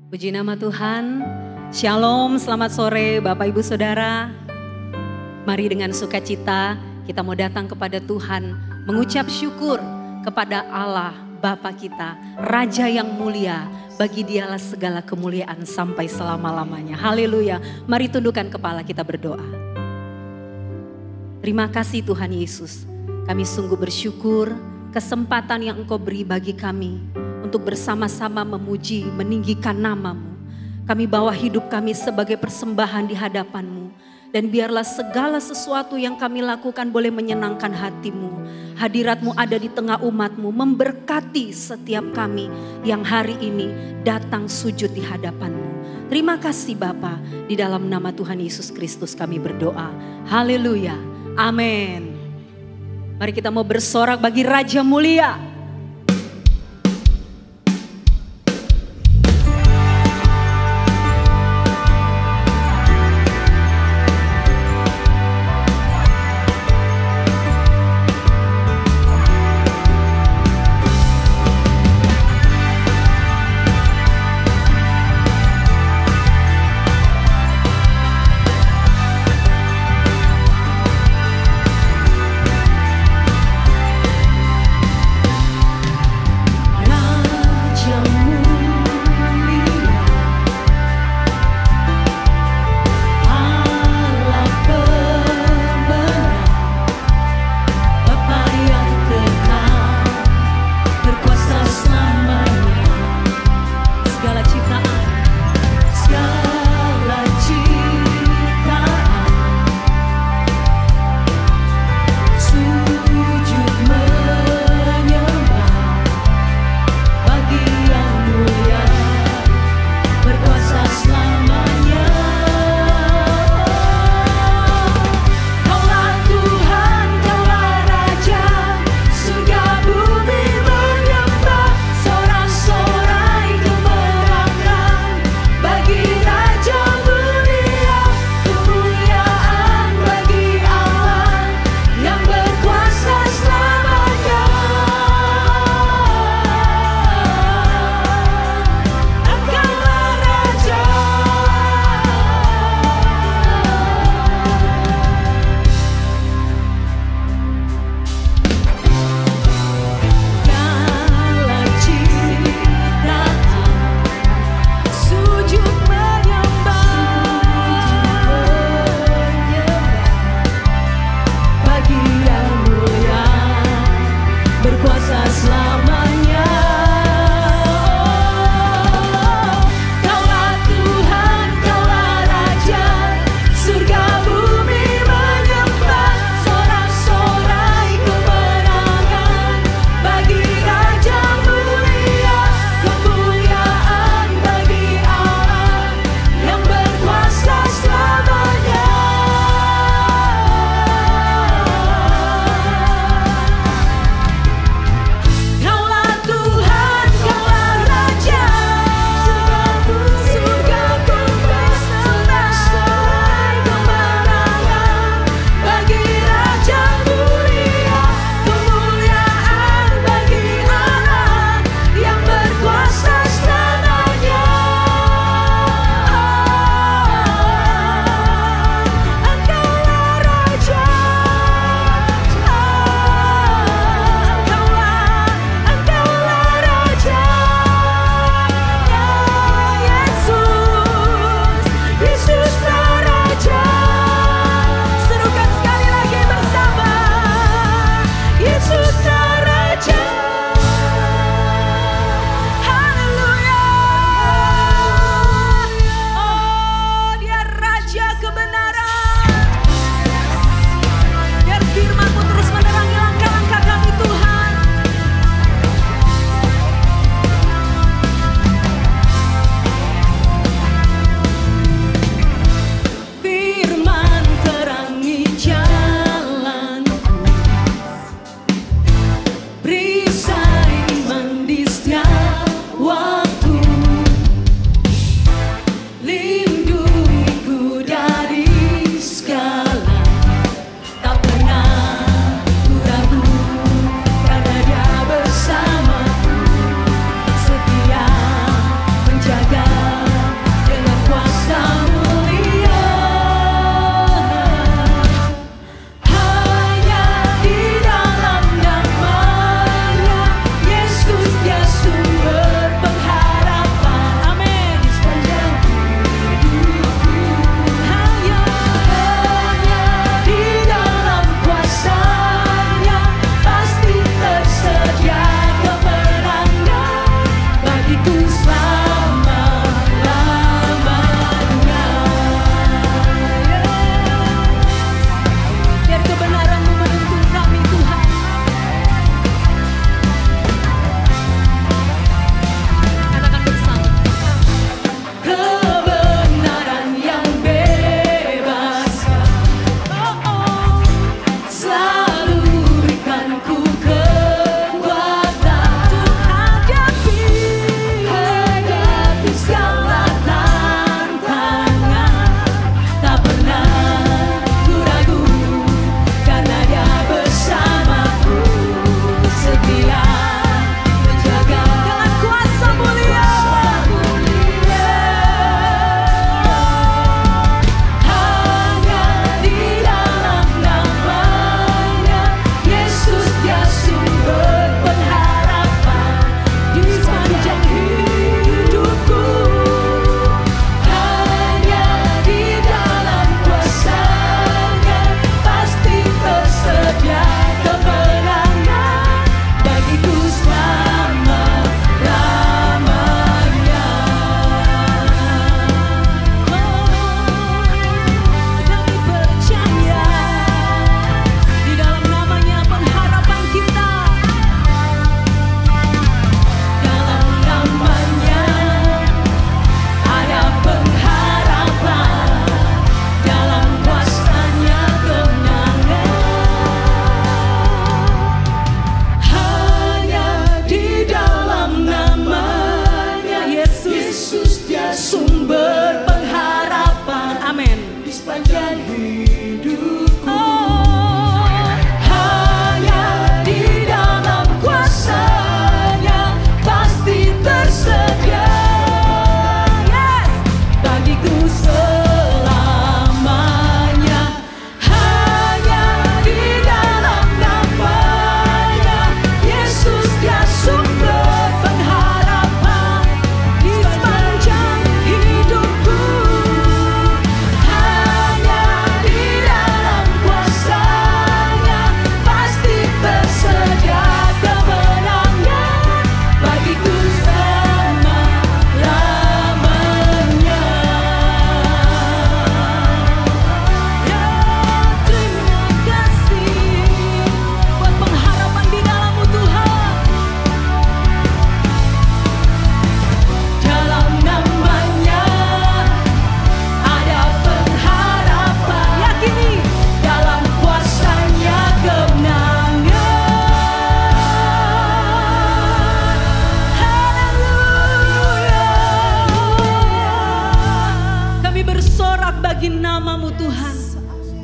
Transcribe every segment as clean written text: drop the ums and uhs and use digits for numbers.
Puji nama Tuhan. Shalom, selamat sore Bapak Ibu Saudara. Mari dengan sukacita kita mau datang kepada Tuhan, mengucap syukur kepada Allah Bapa kita, Raja yang mulia. Bagi Dialah segala kemuliaan sampai selama-lamanya. Haleluya. Mari tundukkan kepala, kita berdoa. Terima kasih Tuhan Yesus. Kami sungguh bersyukur kesempatan yang Engkau beri bagi kami untuk bersama-sama memuji, meninggikan nama-Mu. Kami bawa hidup kami sebagai persembahan di hadapan-Mu. Dan biarlah segala sesuatu yang kami lakukan boleh menyenangkan hati-Mu. Hadirat-Mu ada di tengah umat-Mu, memberkati setiap kami yang hari ini datang sujud di hadapan-Mu. Terima kasih Bapa, di dalam nama Tuhan Yesus Kristus kami berdoa. Haleluya, amin. Mari kita mau bersorak bagi Raja Mulia.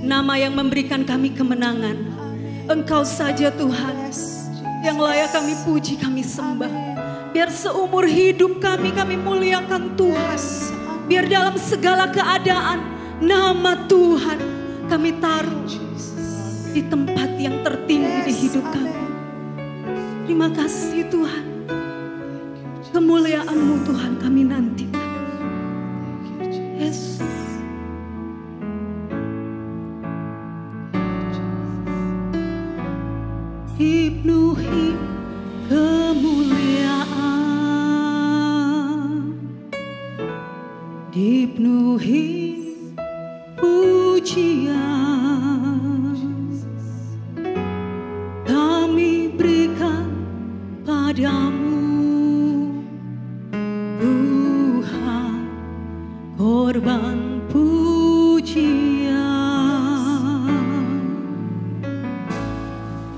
nama yang memberikan kami kemenangan. Engkau saja Tuhan yang layak kami puji, kami sembah. Biar seumur hidup kami muliakan Tuhan. Biar dalam segala keadaan nama Tuhan kami taruh di tempat yang tertinggi di hidup kami. Terima kasih Tuhan. Kemuliaan-Mu Tuhan kami nantikan. Yesus. Dipenuhi kemuliaan, dipenuhi pujian, kami berikan padamu Tuhan, korban pujian.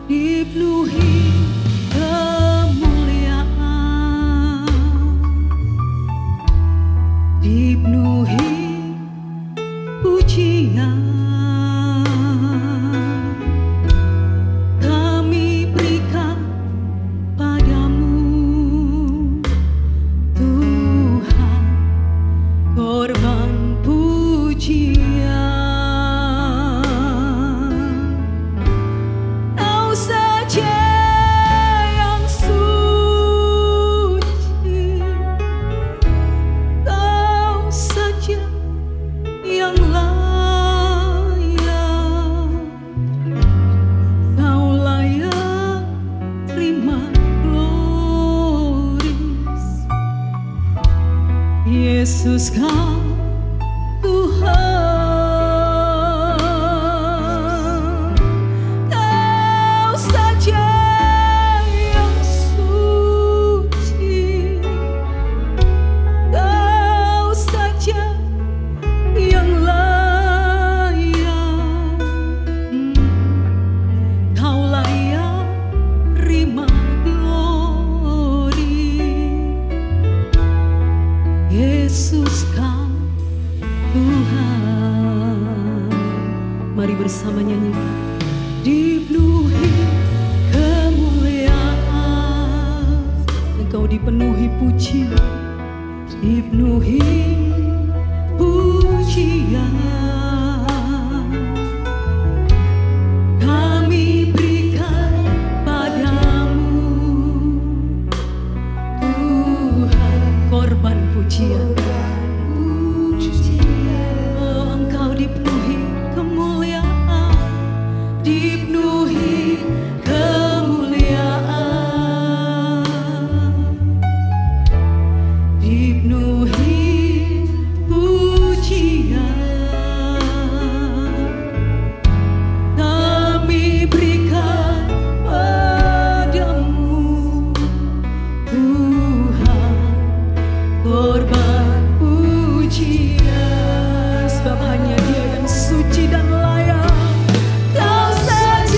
Dipenuhi kemuliaan, dipenuhi pujian, kami berikan padamu Tuhan, korban pujian. Yesus Kau Tuhan, Kau saja yang suci, Kau saja yang layak, Kau layak terima glory. Yesus Kau Tuhan. Mari bersama nyanyikan. Dipenuhi kemuliaan, Engkau dipenuhi pujian, dipenuhi pujian, kami berikan padamu Tuhan, korban pujian. Oh, Engkau dipenuhi kemuliaan, dipenuhi kemuliaan, dipenuhi pujian, kami berikan padamu Tuhan, korban pujian. Sebab hanya Dia yang suci dan layak. Kau saja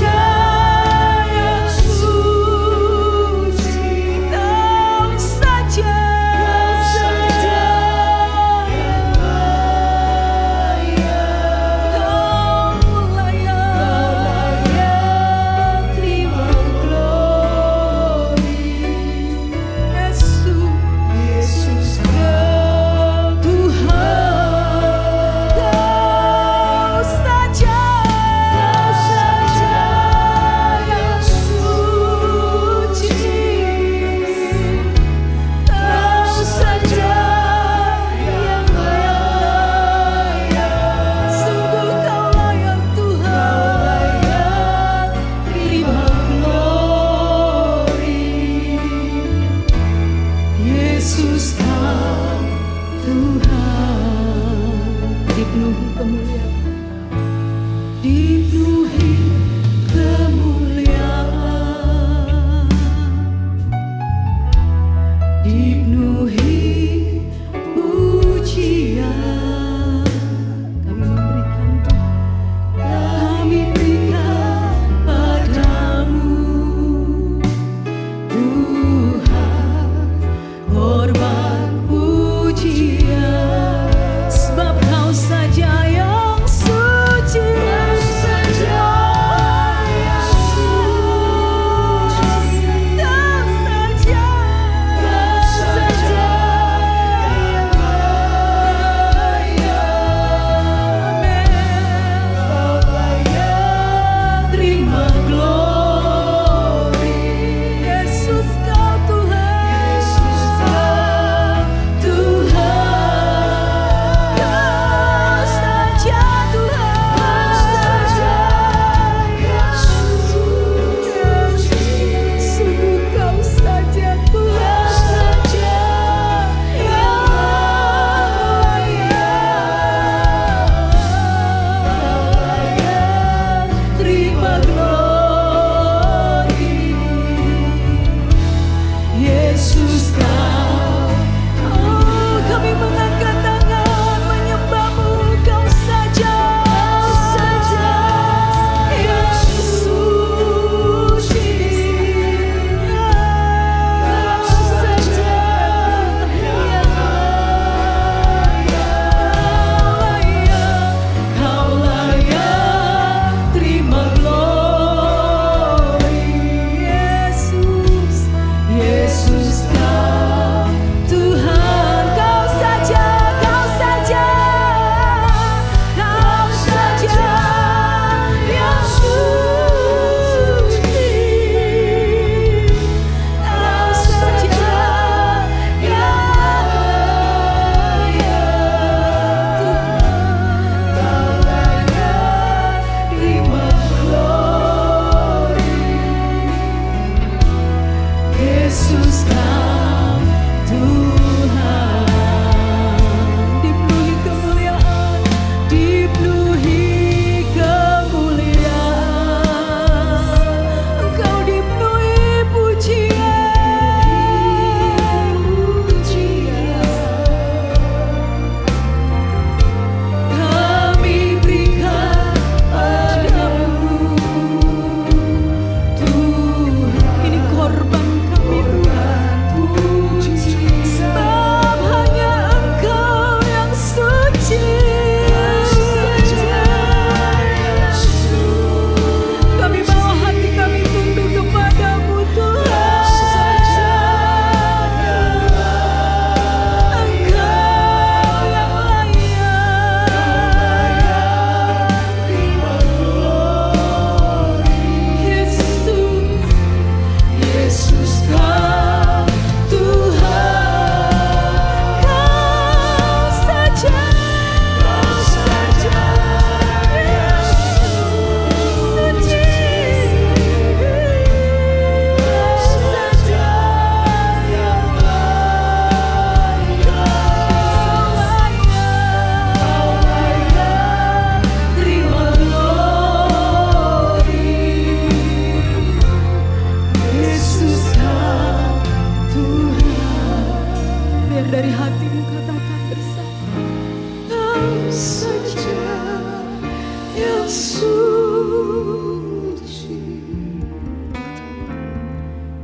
suci,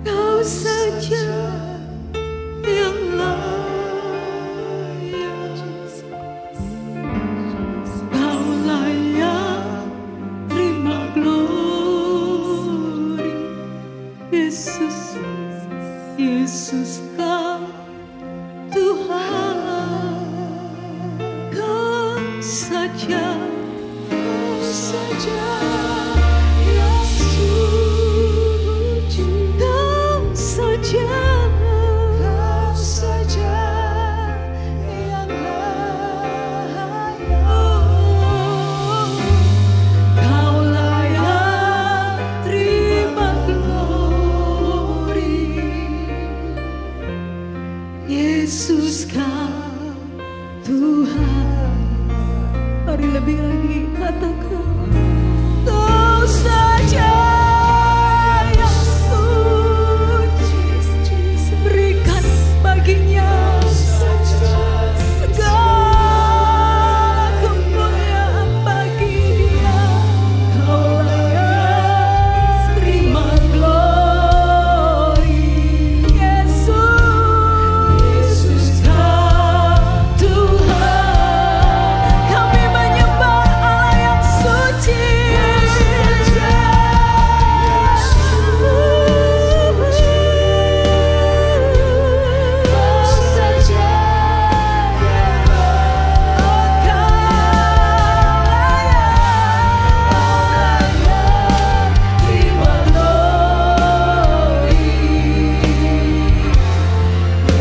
Kau saja yang layak. Kau layak terima glory. Yesus, Yesus Kau Tuhan. Kau saja yang suci. Kau saja yang layak. Kau layak terima glory. Yesus Kau Tuhan. Mari lebih lagi katakan, Kau saja yang suci. Berikan baginya segala kemuliaan bagi Dia. Kau layak terima glory. Yesus Kau Tuhan. Kami menyembah Allah yang suci.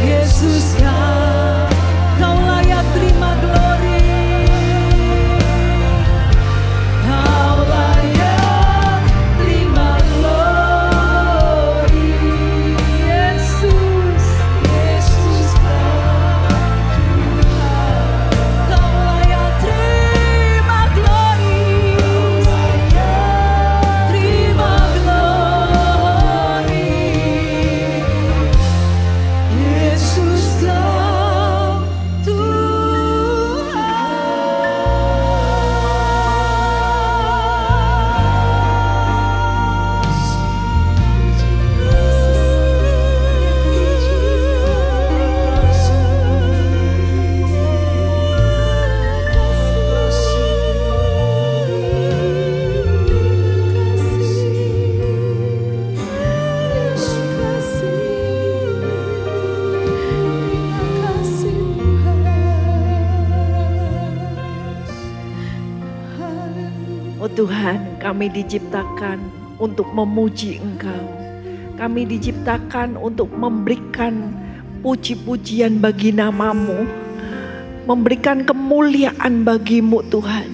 Yesus Kau layak terima glory. Kau layak terima glory. Yesus, Yesus Kau Tuhan. Kau layak terima glory. Terima glory. Yesus Kau Oh Tuhan, kami diciptakan untuk memuji Engkau. Kami diciptakan untuk memberikan puji-pujian bagi nama-Mu, memberikan kemuliaan bagi-Mu Tuhan.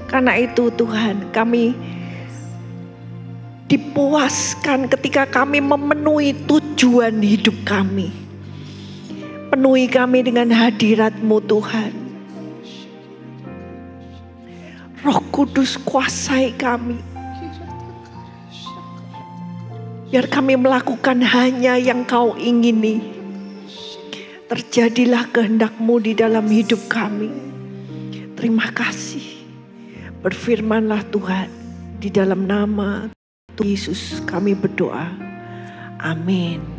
Karena itu Tuhan, kami dipuaskan ketika kami memenuhi tujuan hidup kami. Penuhi kami dengan hadirat-Mu Tuhan. Roh Kudus kuasai kami. Biar kami melakukan hanya yang Kau ingini. Terjadilah kehendak-Mu di dalam hidup kami. Terima kasih. Berfirmanlah Tuhan. Di dalam nama Tuhan Yesus kami berdoa. Amin.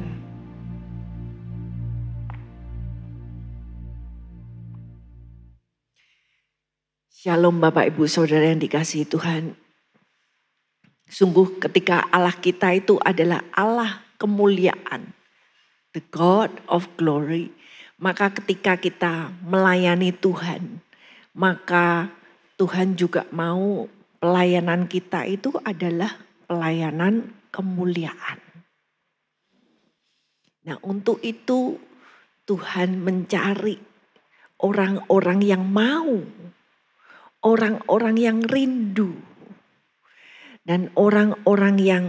Shalom Bapak Ibu Saudara yang dikasihi Tuhan. Sungguh ketika Allah kita itu adalah Allah kemuliaan. The God of glory. Maka ketika kita melayani Tuhan. Maka Tuhan juga mau pelayanan kita itu adalah pelayanan kemuliaan. Nah untuk itu Tuhan mencari orang-orang yang mau. Orang-orang yang rindu dan orang-orang yang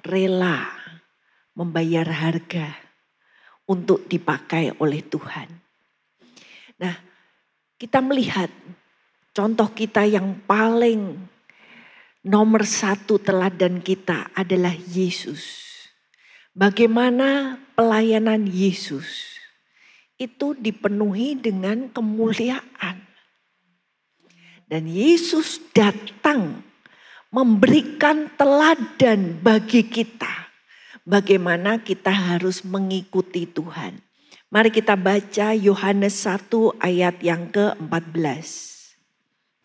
rela membayar harga untuk dipakai oleh Tuhan. Nah, kita melihat contoh kita yang paling nomor satu teladan kita adalah Yesus. Bagaimana pelayanan Yesus itu dipenuhi dengan kemuliaan. Dan Yesus datang memberikan teladan bagi kita. Bagaimana kita harus mengikuti Tuhan. Mari kita baca Yohanes 1 ayat yang ke-14.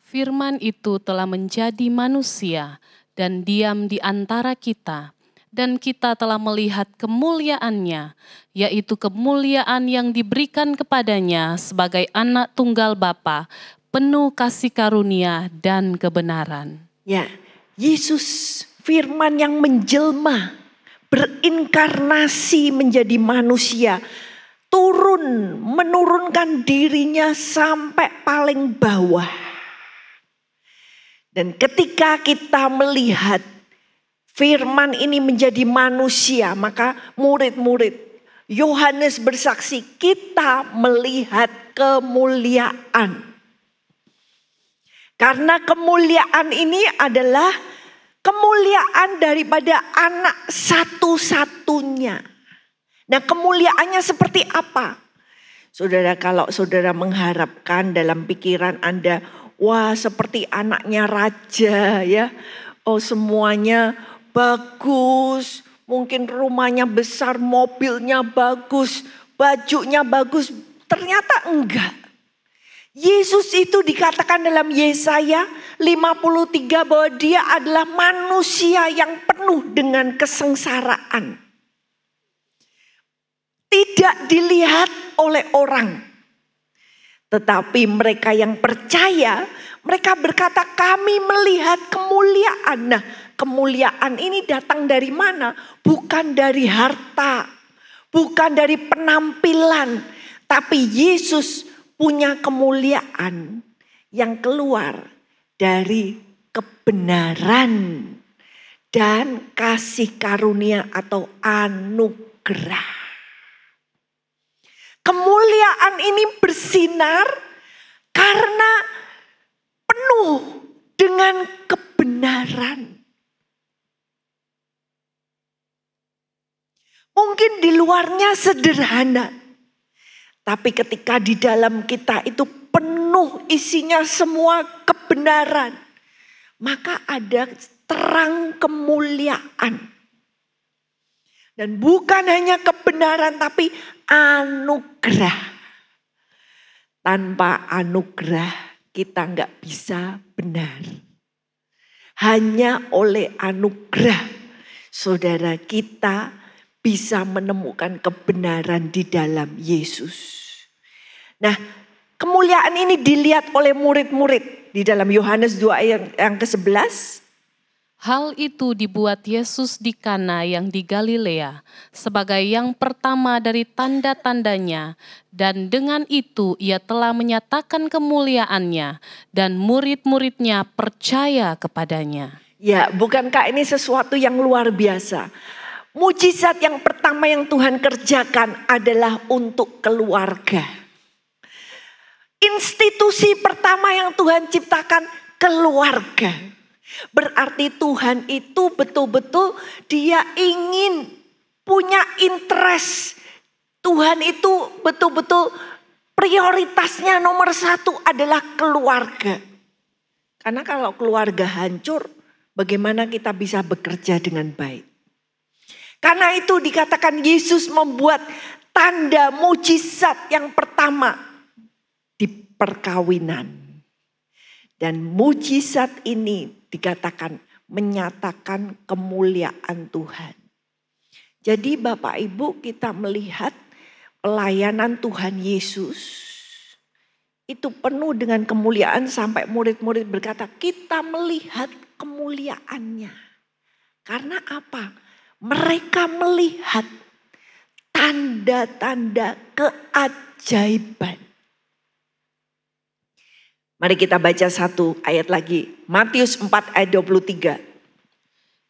Firman itu telah menjadi manusia dan diam di antara kita. Dan kita telah melihat kemuliaannya, yaitu kemuliaan yang diberikan kepadanya sebagai anak tunggal Bapa, penuh kasih karunia dan kebenaran. Ya, Yesus firman yang menjelma, berinkarnasi menjadi manusia, menurunkan dirinya sampai paling bawah. Dan ketika kita melihat firman ini menjadi manusia, maka murid-murid Yohanes bersaksi, kita melihat kemuliaan. Karena kemuliaan ini adalah kemuliaan daripada anak satu-satunya. Nah, kemuliaannya seperti apa? Saudara, kalau saudara mengharapkan dalam pikiran Anda, wah seperti anaknya raja ya. Oh semuanya bagus, mungkin rumahnya besar, mobilnya bagus, bajunya bagus. Ternyata enggak. Yesus itu dikatakan dalam Yesaya 53 bahwa dia adalah manusia yang penuh dengan kesengsaraan. Tidak dilihat oleh orang. Tetapi mereka yang percaya, mereka berkata kami melihat kemuliaan. Nah, kemuliaan ini datang dari mana? Bukan dari harta, bukan dari penampilan. Tapi Yesus punya kemuliaan yang keluar dari kebenaran dan kasih karunia atau anugerah. Kemuliaan ini bersinar karena penuh dengan kebenaran. Mungkin di luarnya sederhana, tapi ketika di dalam kita itu penuh isinya semua kebenaran, maka ada terang kemuliaan. Dan bukan hanya kebenaran tapi anugerah. Tanpa anugerah kita nggak bisa benar. Hanya oleh anugerah saudara kita bisa menemukan kebenaran di dalam Yesus. Nah, kemuliaan ini dilihat oleh murid-murid di dalam Yohanes 2 ayat yang ke-11. Hal itu dibuat Yesus di Kana yang di Galilea sebagai yang pertama dari tanda-tandanya, dan dengan itu ia telah menyatakan kemuliaannya dan murid-muridnya percaya kepadanya. Ya, bukankah ini sesuatu yang luar biasa? Mujizat yang pertama yang Tuhan kerjakan adalah untuk keluarga. Institusi pertama yang Tuhan ciptakan keluarga. Berarti Tuhan itu betul-betul dia ingin punya interest. Tuhan itu betul-betul prioritasnya nomor satu adalah keluarga. Karena kalau keluarga hancur, bagaimana kita bisa bekerja dengan baik? Karena itu dikatakan Yesus membuat tanda mujizat yang pertama di perkawinan. Dan mujizat ini dikatakan menyatakan kemuliaan Tuhan. Jadi Bapak Ibu kita melihat pelayanan Tuhan Yesus itu penuh dengan kemuliaan sampai murid-murid berkata kita melihat kemuliaannya. Karena apa? Mereka melihat tanda-tanda keajaiban. Mari kita baca satu ayat lagi. Matius 4 ayat 23.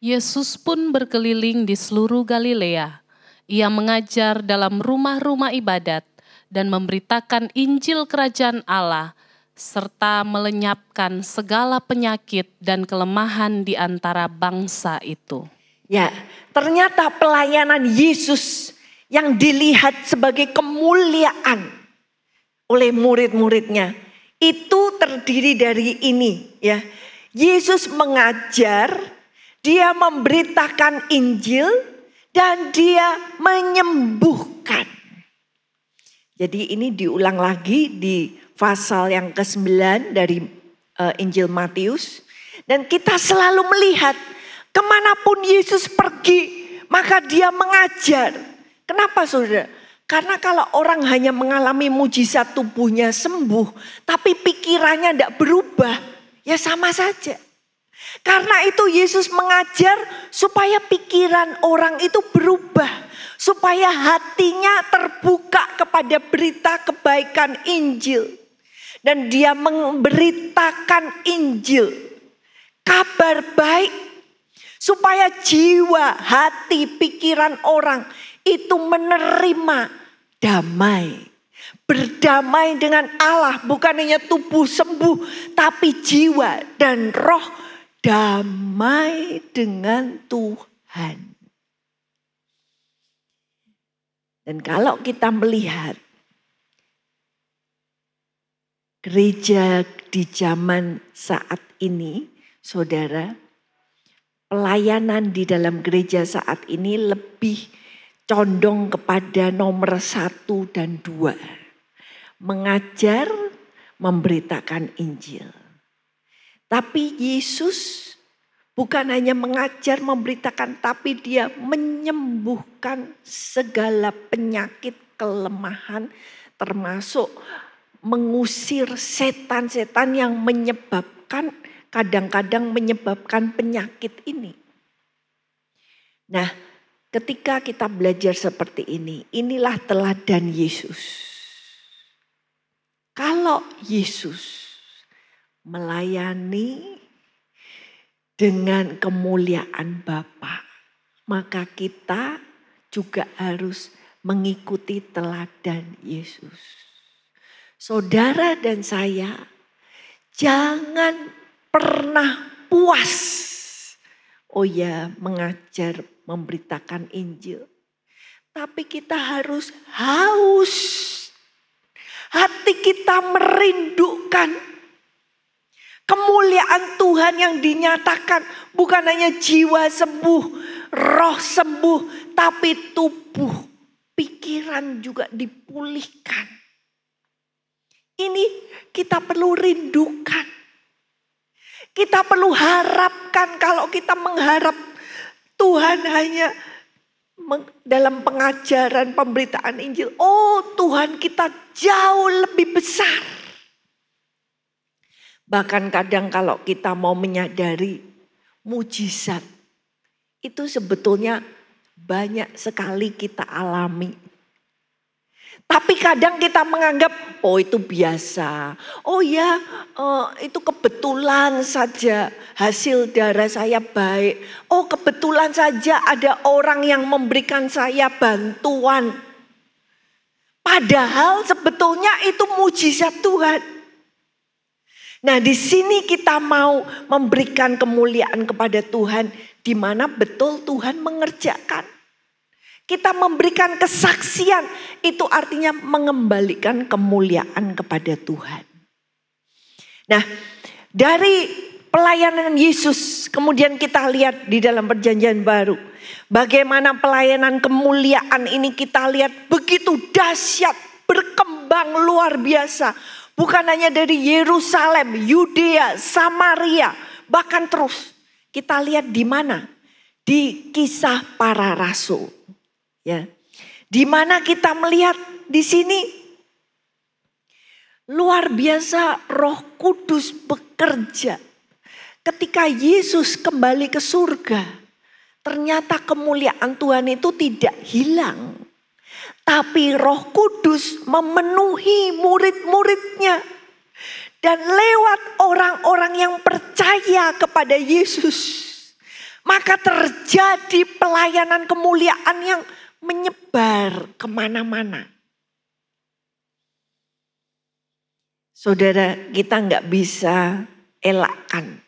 Yesus pun berkeliling di seluruh Galilea. Ia mengajar dalam rumah-rumah ibadat dan memberitakan Injil Kerajaan Allah serta melenyapkan segala penyakit dan kelemahan di antara bangsa itu. Ya, ternyata pelayanan Yesus yang dilihat sebagai kemuliaan oleh murid-muridnya itu terdiri dari ini ya. Yesus mengajar, dia memberitakan Injil, dan dia menyembuhkan. Jadi ini diulang lagi di pasal yang ke-9 dari Injil Matius. Dan kita selalu melihat kemanapun Yesus pergi, maka dia mengajar. Kenapa saudara? Karena kalau orang hanya mengalami mujizat tubuhnya sembuh, tapi pikirannya tidak berubah, ya sama saja. Karena itu Yesus mengajar supaya pikiran orang itu berubah. Supaya hatinya terbuka kepada berita kebaikan Injil. Dan dia memberitakan Injil, kabar baik. Supaya jiwa, hati, pikiran orang itu menerima damai. Berdamai dengan Allah, bukan hanya tubuh sembuh, tapi jiwa dan roh damai dengan Tuhan. Dan kalau kita melihat gereja di zaman saat ini, saudara, pelayanan di dalam gereja saat ini lebih condong kepada nomor 1 dan 2. Mengajar, memberitakan Injil. Tapi Yesus bukan hanya mengajar, memberitakan, tapi dia menyembuhkan segala penyakit, kelemahan, termasuk mengusir setan-setan yang menyebabkan, kadang-kadang menyebabkan penyakit ini. Nah, ketika kita belajar seperti ini, inilah teladan Yesus. Kalau Yesus melayani dengan kemuliaan Bapa, maka kita juga harus mengikuti teladan Yesus. Saudara dan saya jangan pernah puas. Oh ya, mengajar, memberitakan Injil. Tapi kita harus haus. Hati kita merindukan kemuliaan Tuhan yang dinyatakan, bukan hanya jiwa sembuh, roh sembuh, tapi tubuh, pikiran juga dipulihkan. Ini kita perlu rindukan. Kita perlu harapkan. Kalau kita mengharap Tuhan hanya dalam pengajaran, pemberitaan Injil, oh Tuhan kita jauh lebih besar. Bahkan kadang kalau kita mau menyadari mujizat, itu sebetulnya banyak sekali kita alami. Tapi kadang kita menganggap, oh itu biasa. Oh ya, itu kebetulan saja hasil darah saya baik. Oh kebetulan saja ada orang yang memberikan saya bantuan. Padahal sebetulnya itu mujizat Tuhan. Nah, di sini kita mau memberikan kemuliaan kepada Tuhan, di mana betul Tuhan mengerjakan. Kita memberikan kesaksian, itu artinya mengembalikan kemuliaan kepada Tuhan. Nah, dari pelayanan Yesus, kemudian kita lihat di dalam Perjanjian Baru, bagaimana pelayanan kemuliaan ini kita lihat begitu dahsyat, berkembang luar biasa. Bukan hanya dari Yerusalem, Yudea, Samaria, bahkan terus. Kita lihat di mana? Di Kisah Para Rasul. Ya. Di mana kita melihat di sini luar biasa Roh Kudus bekerja. Ketika Yesus kembali ke surga, ternyata kemuliaan Tuhan itu tidak hilang. Tapi Roh Kudus memenuhi murid-muridnya. Dan lewat orang-orang yang percaya kepada Yesus, maka terjadi pelayanan kemuliaan yang menyebar kemana-mana. Saudara, kita nggak bisa elakkan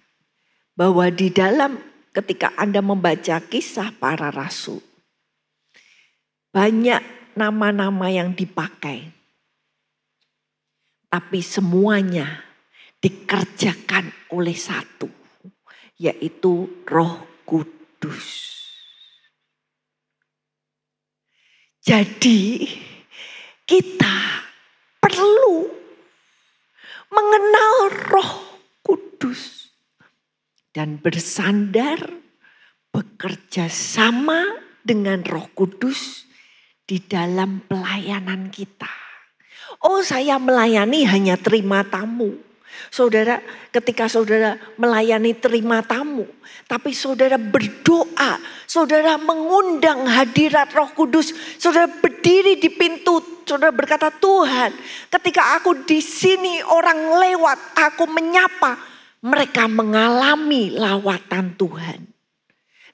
bahwa di dalam ketika Anda membaca Kisah Para Rasul, banyak nama-nama yang dipakai. Tapi semuanya dikerjakan oleh satu, yaitu Roh Kudus. Jadi kita perlu mengenal Roh Kudus dan bersandar bekerja sama dengan Roh Kudus di dalam pelayanan kita. Oh, saya melayani hanya terima tamu. Saudara, ketika saudara melayani terima tamu, tapi saudara berdoa, saudara mengundang hadirat Roh Kudus, saudara berdiri di pintu, saudara berkata, Tuhan, ketika aku di sini orang lewat, aku menyapa, mereka mengalami lawatan Tuhan.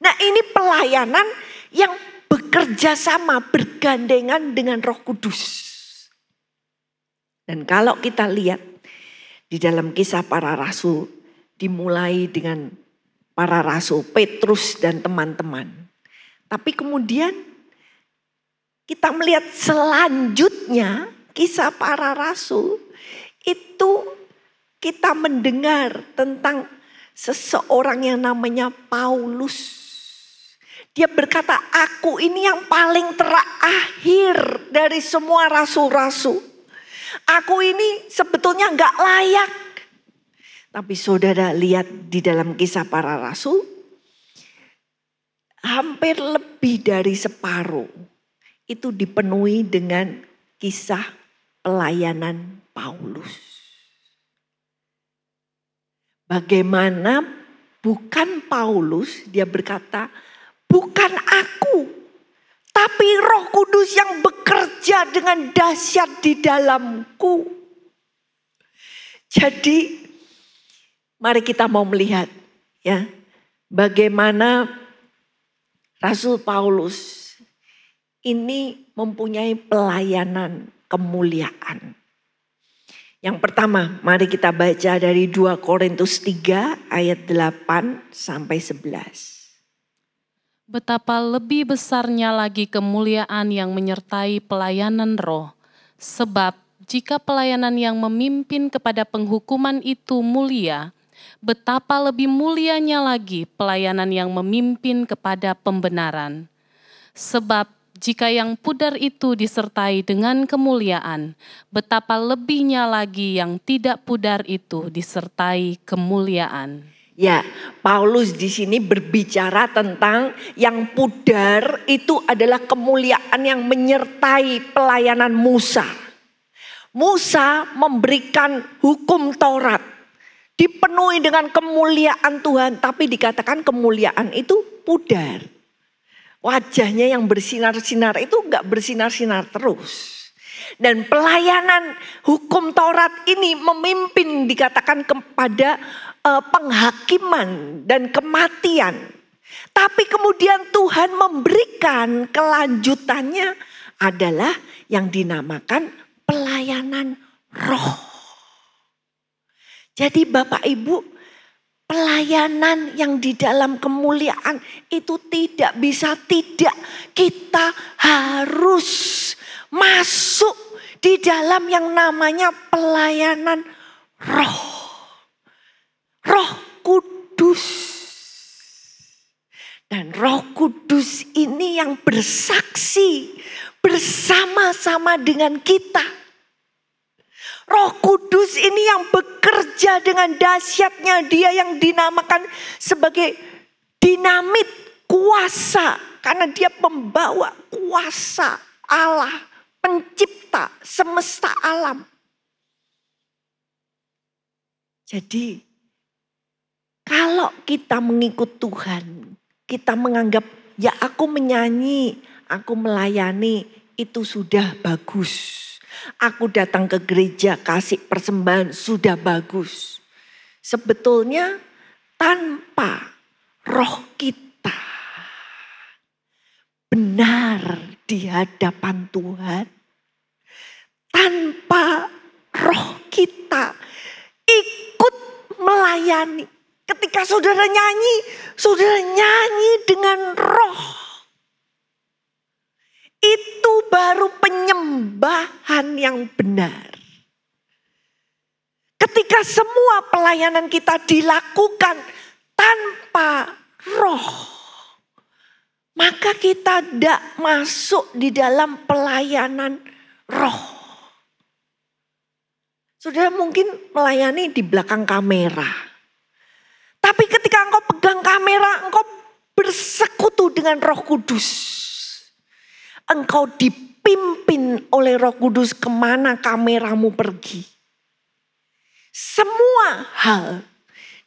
Nah, ini pelayanan yang bekerja sama, bergandengan dengan Roh Kudus. Dan kalau kita lihat di dalam Kisah Para Rasul, dimulai dengan para rasul Petrus dan teman-teman. Tapi kemudian kita melihat selanjutnya Kisah Para Rasul, itu kita mendengar tentang seseorang yang namanya Paulus. Dia berkata, aku ini yang paling terakhir dari semua rasul-rasul. Aku ini sebetulnya gak layak. Tapi saudara lihat di dalam Kisah Para Rasul, hampir lebih dari separuh itu dipenuhi dengan kisah pelayanan Paulus. Bagaimana bukan Paulus, dia berkata, bukan aku, tapi Roh Kudus yang bekerja dengan dahsyat di dalamku. Jadi mari kita mau melihat ya, bagaimana Rasul Paulus ini mempunyai pelayanan kemuliaan. Yang pertama, mari kita baca dari 2 Korintus 3 ayat 8 sampai 11. Betapa lebih besarnya lagi kemuliaan yang menyertai pelayanan roh. Sebab jika pelayanan yang memimpin kepada penghukuman itu mulia, betapa lebih mulianya lagi pelayanan yang memimpin kepada pembenaran. Sebab jika yang pudar itu disertai dengan kemuliaan, betapa lebihnya lagi yang tidak pudar itu disertai kemuliaan. Ya, Paulus di sini berbicara tentang yang pudar itu adalah kemuliaan yang menyertai pelayanan Musa. Musa memberikan hukum Taurat, dipenuhi dengan kemuliaan Tuhan, tapi dikatakan kemuliaan itu pudar. Wajahnya yang bersinar-sinar itu enggak bersinar-sinar terus. Dan pelayanan hukum Taurat ini memimpin dikatakan kepada penghakiman dan kematian. Tapi kemudian Tuhan memberikan kelanjutannya adalah yang dinamakan pelayanan roh. Jadi Bapak Ibu, pelayanan yang di dalam kemuliaan itu tidak bisa tidak. Kita harus masuk di dalam yang namanya pelayanan roh. Roh Kudus. Dan Roh Kudus ini yang bersaksi bersama-sama dengan kita. Roh Kudus ini yang bekerja dengan dahsyatnya, dia yang dinamakan sebagai dinamit kuasa. Karena dia pembawa kuasa Allah, pencipta semesta alam. Jadi kalau kita mengikut Tuhan, kita menganggap ya aku menyanyi, aku melayani itu sudah bagus. Aku datang ke gereja kasih persembahan sudah bagus. Sebetulnya tanpa roh kita benar di hadapan Tuhan, tanpa roh kita ikut melayani. Ketika saudara nyanyi dengan roh. Itu baru penyembahan yang benar. Ketika ketika semua pelayanan kita dilakukan tanpa roh, maka kita tidak masuk di dalam pelayanan roh. Saudara mungkin melayani di belakang kamera. Tapi ketika engkau pegang kamera, engkau bersekutu dengan Roh Kudus. Engkau dipimpin oleh Roh Kudus kemana kameramu pergi. Semua hal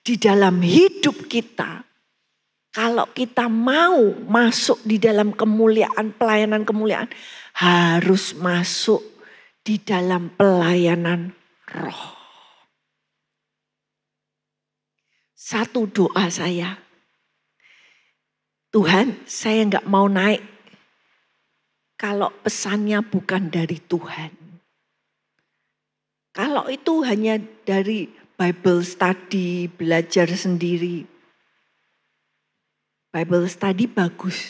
di dalam hidup kita, kalau kita mau masuk di dalam kemuliaan, pelayanan kemuliaan, harus masuk di dalam pelayanan roh. Satu doa saya, Tuhan, saya enggak mau naik kalau pesannya bukan dari Tuhan. Kalau itu hanya dari Bible study, belajar sendiri. Bible study bagus.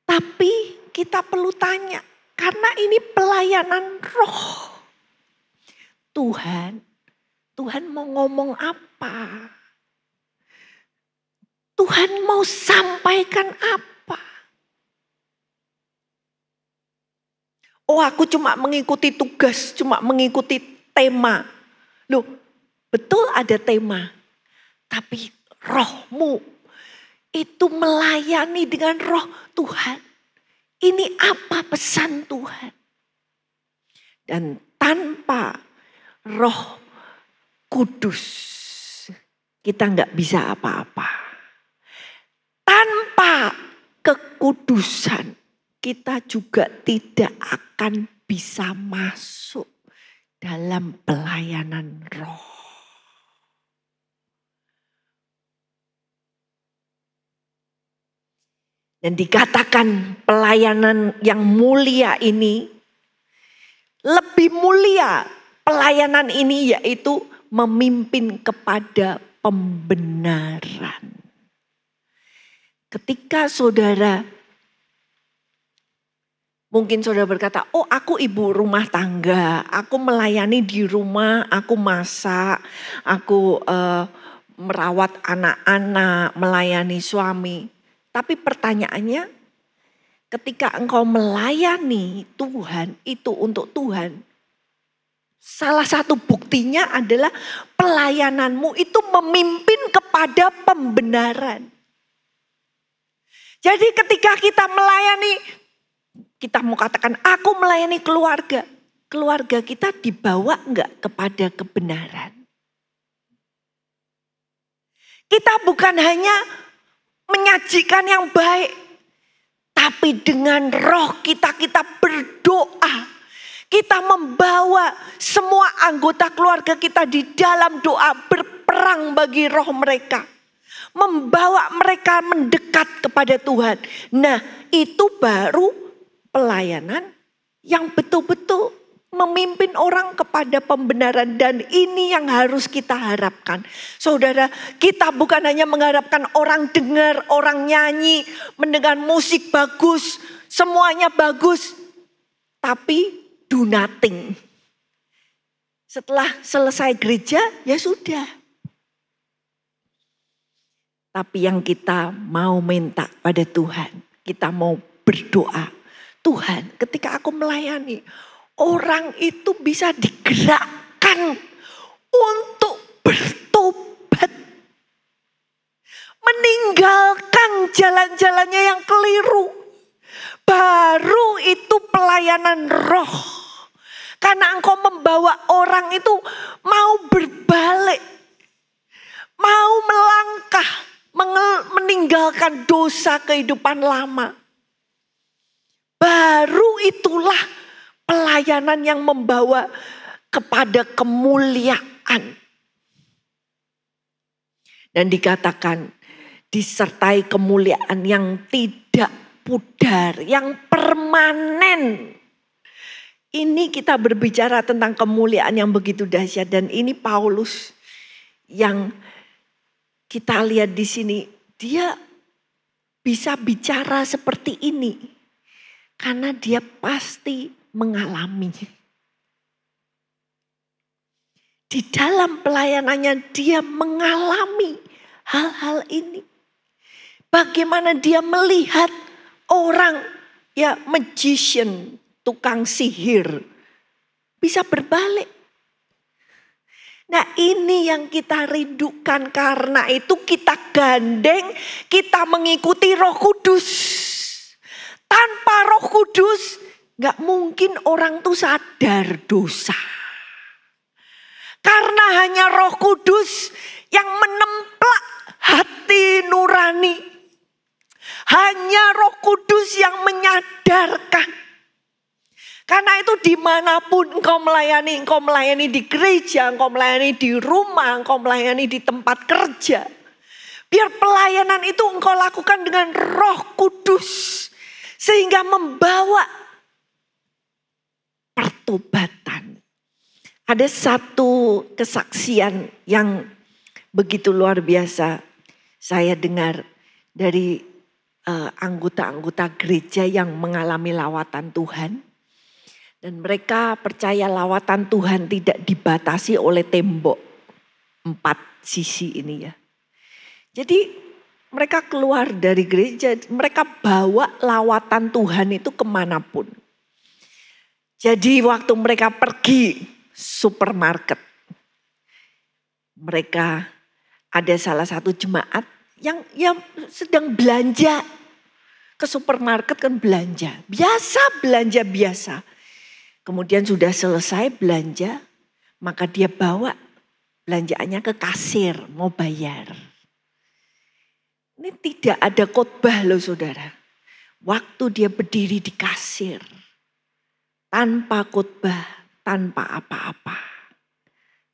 Tapi kita perlu tanya, karena ini pelayanan roh. Tuhan mau ngomong apa? Tuhan mau sampaikan apa? Oh, aku cuma mengikuti tugas, cuma mengikuti tema. Loh, betul ada tema. Tapi rohmu itu melayani dengan roh Tuhan. Ini apa pesan Tuhan? Dan tanpa Roh Kudus kita enggak bisa apa-apa. Tanpa kekudusan kita juga tidak akan bisa masuk dalam pelayanan roh. Dan dikatakan pelayanan yang mulia ini, lebih mulia pelayanan ini yaitu memimpin kepada pembenaran. Ketika saudara, mungkin saudara berkata, oh aku ibu rumah tangga, aku melayani di rumah, aku masak, aku merawat anak-anak, melayani suami. Tapi pertanyaannya, ketika engkau melayani Tuhan, itu untuk Tuhan. Salah satu buktinya adalah pelayananmu itu memimpin kepada pembenaran. Jadi ketika kita melayani, kita mau katakan aku melayani keluarga. Keluarga kita dibawa enggak kepada kebenaran? Kita bukan hanya menyajikan yang baik, tapi dengan roh kita berdoa. Kita membawa semua anggota keluarga kita di dalam doa, berperang bagi roh mereka. Membawa mereka mendekat kepada Tuhan. Nah, itu baru pelayanan yang betul-betul memimpin orang kepada pembenaran. Dan ini yang harus kita harapkan. Saudara, kita bukan hanya mengharapkan orang dengar, orang nyanyi, mendengar musik bagus, semuanya bagus. Tapi do nothing. Setelah selesai gereja, ya sudah. Tapi yang kita mau minta pada Tuhan, kita mau berdoa. Tuhan, ketika aku melayani, orang itu bisa digerakkan untuk bertobat. Meninggalkan jalan-jalannya yang keliru. Baru itu pelayanan roh. Karena engkau membawa orang itu mau berbalik. Mau melangkah, meninggalkan dosa kehidupan lama. Baru itulah pelayanan yang membawa kepada kemuliaan. Dan dikatakan disertai kemuliaan yang tidak pudar, yang permanen. Ini kita berbicara tentang kemuliaan yang begitu dahsyat. Dan ini Paulus yang kita lihat di sini. Dia bisa bicara seperti ini. Karena dia pasti mengalami. di dalam pelayanannya dia mengalami hal-hal ini. Bagaimana dia melihat orang ya magician, tukang sihir bisa berbalik. Nah ini yang kita rindukan, karena itu kita gandeng, kita mengikuti Roh Kudus. Tanpa Roh Kudus gak mungkin orang tuh sadar dosa. Karena hanya Roh Kudus yang menemplak hati nurani. Hanya Roh Kudus yang menyadarkan. Karena itu dimanapun engkau melayani di gereja, engkau melayani di rumah, engkau melayani di tempat kerja. Biar pelayanan itu engkau lakukan dengan Roh Kudus. Sehingga membawa pertobatan. Ada satu kesaksian yang begitu luar biasa saya dengar dari anggota-anggota gereja yang mengalami lawatan Tuhan. Dan mereka percaya lawatan Tuhan tidak dibatasi oleh tembok 4 sisi ini ya. Jadi mereka keluar dari gereja, mereka bawa lawatan Tuhan itu kemanapun. Jadi waktu mereka pergi supermarket, mereka ada salah satu jemaat yang sedang belanja. Ke supermarket kan belanja biasa. Kemudian sudah selesai belanja, maka dia bawa belanjaannya ke kasir, mau bayar. Ini tidak ada khotbah loh saudara. Waktu dia berdiri di kasir, tanpa khotbah, tanpa apa-apa.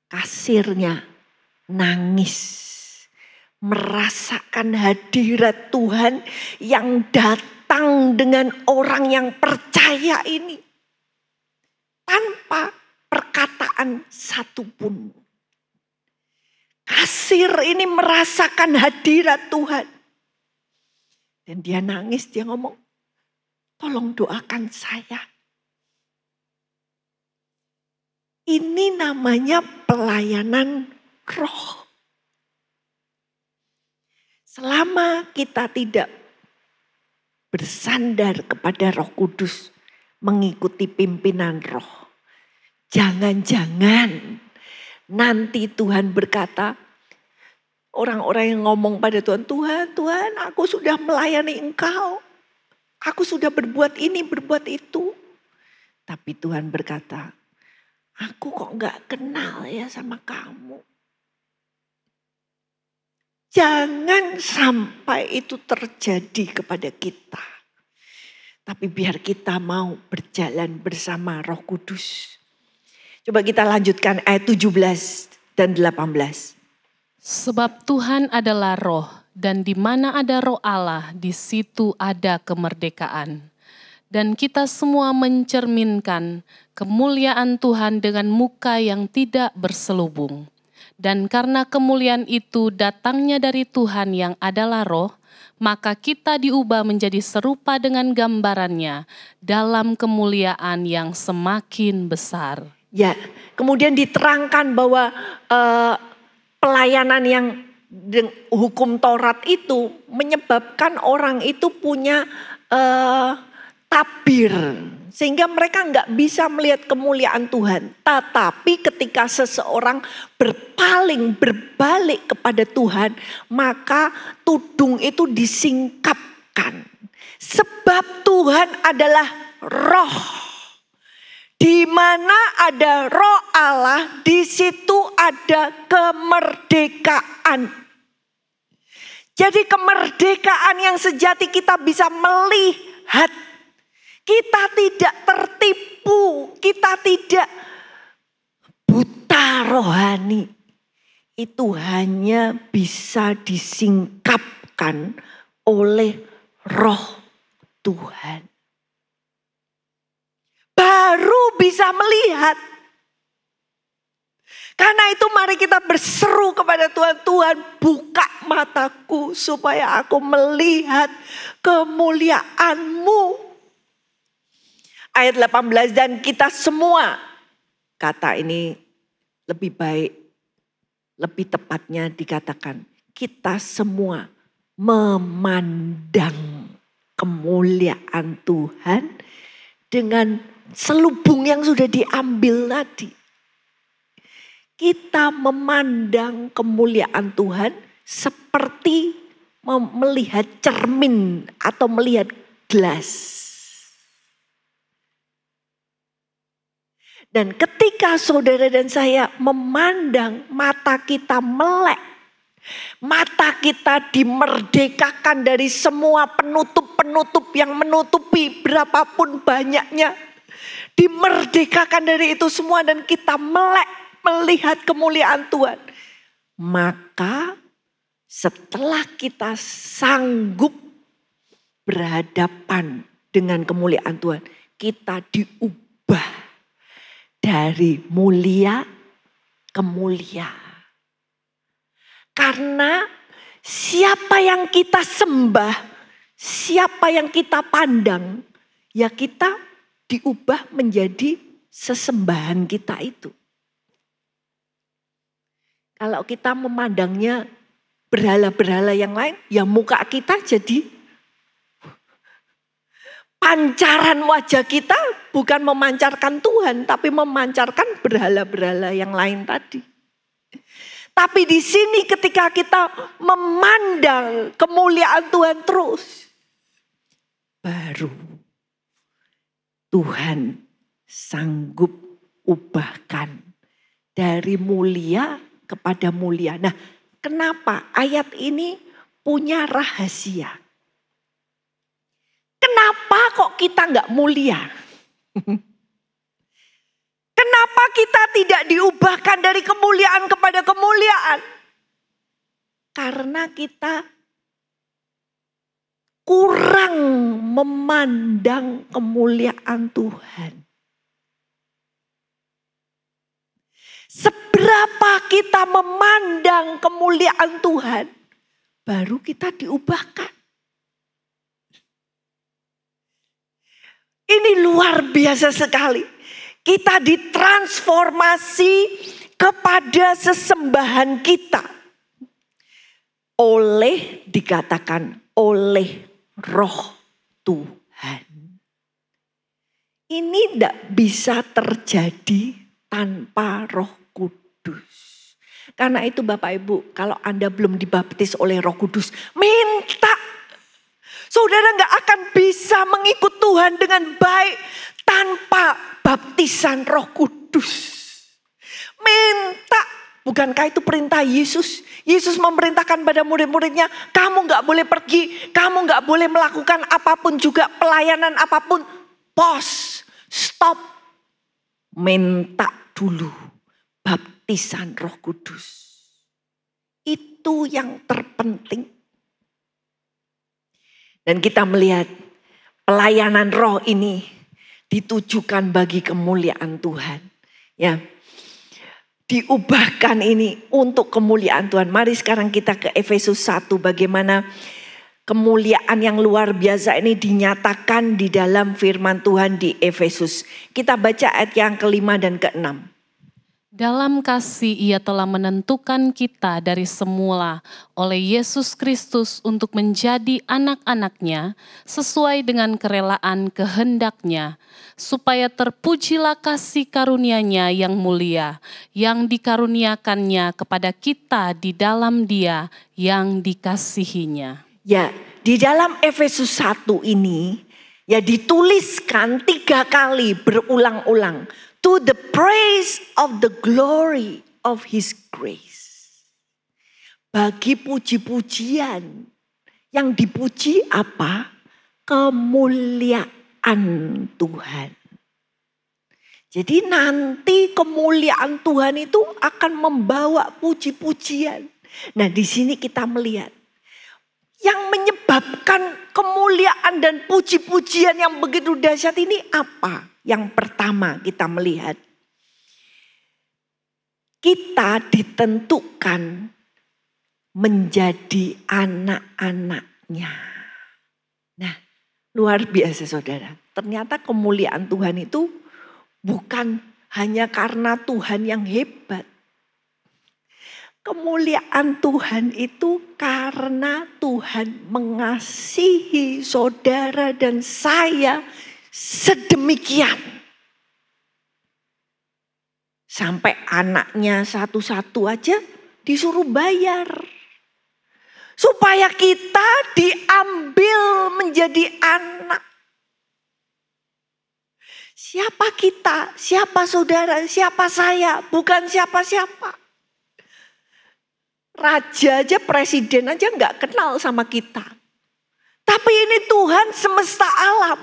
Kasirnya nangis, merasakan hadirat Tuhan yang datang dengan orang yang percaya ini. Tanpa perkataan satupun. Kasir ini merasakan hadirat Tuhan. Dan dia nangis, dia ngomong, tolong doakan saya. Ini namanya pelayanan roh. Selama kita tidak bersandar kepada Roh Kudus, mengikuti pimpinan roh, jangan-jangan nanti Tuhan berkata, orang-orang yang ngomong pada Tuhan, Tuhan aku sudah melayani engkau, aku sudah berbuat ini, berbuat itu. Tapi Tuhan berkata, aku kok gak kenal ya sama kamu. Jangan sampai itu terjadi kepada kita. Tapi biar kita mau berjalan bersama Roh Kudus. Coba kita lanjutkan ayat 17 dan 18. Sebab Tuhan adalah roh, dan di mana ada roh Allah, di situ ada kemerdekaan. Dan kita semua mencerminkan kemuliaan Tuhan dengan muka yang tidak berselubung. Dan karena kemuliaan itu datangnya dari Tuhan yang adalah roh, maka kita diubah menjadi serupa dengan gambarannya dalam kemuliaan yang semakin besar. Ya, kemudian diterangkan bahwa pelayanan yang hukum Taurat itu menyebabkan orang itu punya tabir. Sehingga mereka nggak bisa melihat kemuliaan Tuhan. Tetapi ketika seseorang berpaling, berbalik kepada Tuhan, maka tudung itu disingkapkan. Sebab Tuhan adalah roh. Di mana ada roh Allah, di situ ada kemerdekaan. Jadi kemerdekaan yang sejati kita bisa melihat. Kita tidak tertipu, kita tidak buta rohani. Itu hanya bisa disingkapkan oleh roh Tuhan. Baru bisa melihat. Karena itu mari kita berseru kepada Tuhan. Tuhan buka mataku supaya aku melihat kemuliaan-Mu. Ayat 18, dan kita semua, kata ini lebih baik, lebih tepatnya dikatakan kita semua memandang kemuliaan Tuhan dengan selubung yang sudah diambil tadi. Kita memandang kemuliaan Tuhan seperti melihat cermin atau melihat gelas. Dan ketika saudara dan saya memandang, mata kita melek. Mata kita dimerdekakan dari semua penutup-penutup yang menutupi berapapun banyaknya. Dimerdekakan dari itu semua dan kita melek melihat kemuliaan Tuhan. Maka setelah kita sanggup berhadapan dengan kemuliaan Tuhan, kita diubah dari mulia ke mulia. Karena siapa yang kita sembah, siapa yang kita pandang, ya kita diubah menjadi sesembahan kita itu. Kalau kita memandangnya berhala-berhala yang lain, ya muka kita jadi pancaran wajah kita bukan memancarkan Tuhan, tapi memancarkan berhala-berhala yang lain tadi. Tapi di sini ketika kita memandang kemuliaan Tuhan terus, baru Tuhan sanggup ubahkan dari mulia kepada mulia. Nah, kenapa ayat ini punya rahasia? Kenapa kok kita nggak mulia? Kenapa kita tidak diubahkan dari kemuliaan kepada kemuliaan? Karena kita kurang memandang kemuliaan Tuhan. Seberapa kita memandang kemuliaan Tuhan, baru kita diubahkan. Ini luar biasa sekali. Kita ditransformasi kepada sesembahan kita. Dikatakan oleh Roh Tuhan. Ini tidak bisa terjadi tanpa Roh Kudus. Karena itu Bapak Ibu, kalau Anda belum dibaptis oleh Roh Kudus, minta. Saudara gak akan bisa mengikut Tuhan dengan baik tanpa baptisan Roh Kudus. Minta. Bukankah itu perintah Yesus? Yesus memerintahkan pada murid-muridnya, kamu gak boleh pergi, kamu gak boleh melakukan apapun juga, pelayanan apapun. Pause, stop. Minta dulu baptisan Roh Kudus. Itu yang terpenting. Dan kita melihat pelayanan roh ini ditujukan bagi kemuliaan Tuhan. Ya, diubahkan ini untuk kemuliaan Tuhan. Mari sekarang kita ke Efesus 1, bagaimana kemuliaan yang luar biasa ini dinyatakan di dalam firman Tuhan di Efesus. Kita baca ayat yang ke-5 dan ke-6. Dalam kasih Ia telah menentukan kita dari semula oleh Yesus Kristus untuk menjadi anak-anak-Nya sesuai dengan kerelaan kehendak-Nya, supaya terpujilah kasih karunia-Nya yang mulia, yang dikaruniakannya kepada kita di dalam Dia yang dikasihinya. Ya, di dalam Efesus 1 ini ya dituliskan 3 kali berulang-ulang. To the praise of the glory of His grace. Bagi puji-pujian. Yang dipuji apa? Kemuliaan Tuhan. Jadi nanti kemuliaan Tuhan itu akan membawa puji-pujian. Nah, di sini kita melihat yang menyebabkan kemuliaan dan puji-pujian yang begitu dahsyat ini apa? Yang pertama kita melihat, kita ditentukan menjadi anak-anak-Nya. Nah, luar biasa saudara. Ternyata kemuliaan Tuhan itu bukan hanya karena Tuhan yang hebat. Kemuliaan Tuhan itu karena Tuhan mengasihi saudara dan saya sedemikian. Sampai anaknya satu-satu aja disuruh bayar. Supaya kita diambil menjadi anak. Siapa kita? Siapa saudara? Siapa saya? Bukan siapa-siapa. Raja aja, presiden aja gak kenal sama kita. Tapi ini Tuhan semesta alam.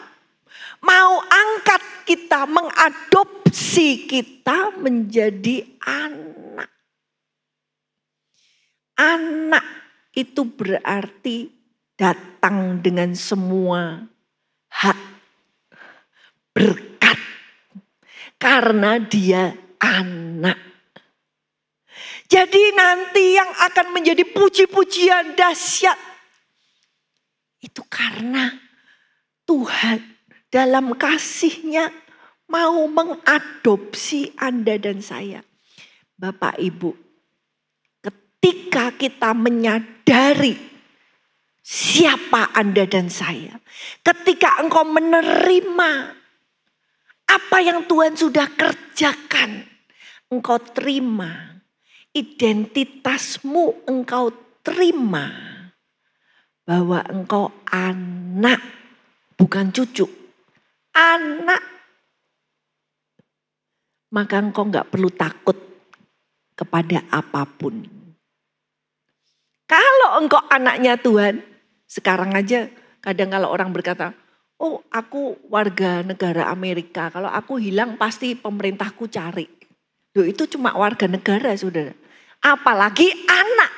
Mau angkat kita, mengadopsi kita menjadi anak. Anak itu berarti datang dengan semua hak, berkat. Karena dia anak. Jadi nanti yang akan menjadi puji-pujian dahsyat itu karena Tuhan dalam kasih-Nya mau mengadopsi Anda dan saya. Bapak Ibu, ketika kita menyadari siapa Anda dan saya, ketika engkau menerima apa yang Tuhan sudah kerjakan, engkau terima. Identitasmu engkau terima bahwa engkau anak, bukan cucu, anak. Maka engkau gak perlu takut kepada apapun. Kalau engkau anaknya Tuhan, sekarang aja kadang kalau orang berkata, oh aku warga negara Amerika, kalau aku hilang pasti pemerintahku cari. Loh itu cuma warga negara saudara. Apalagi anak.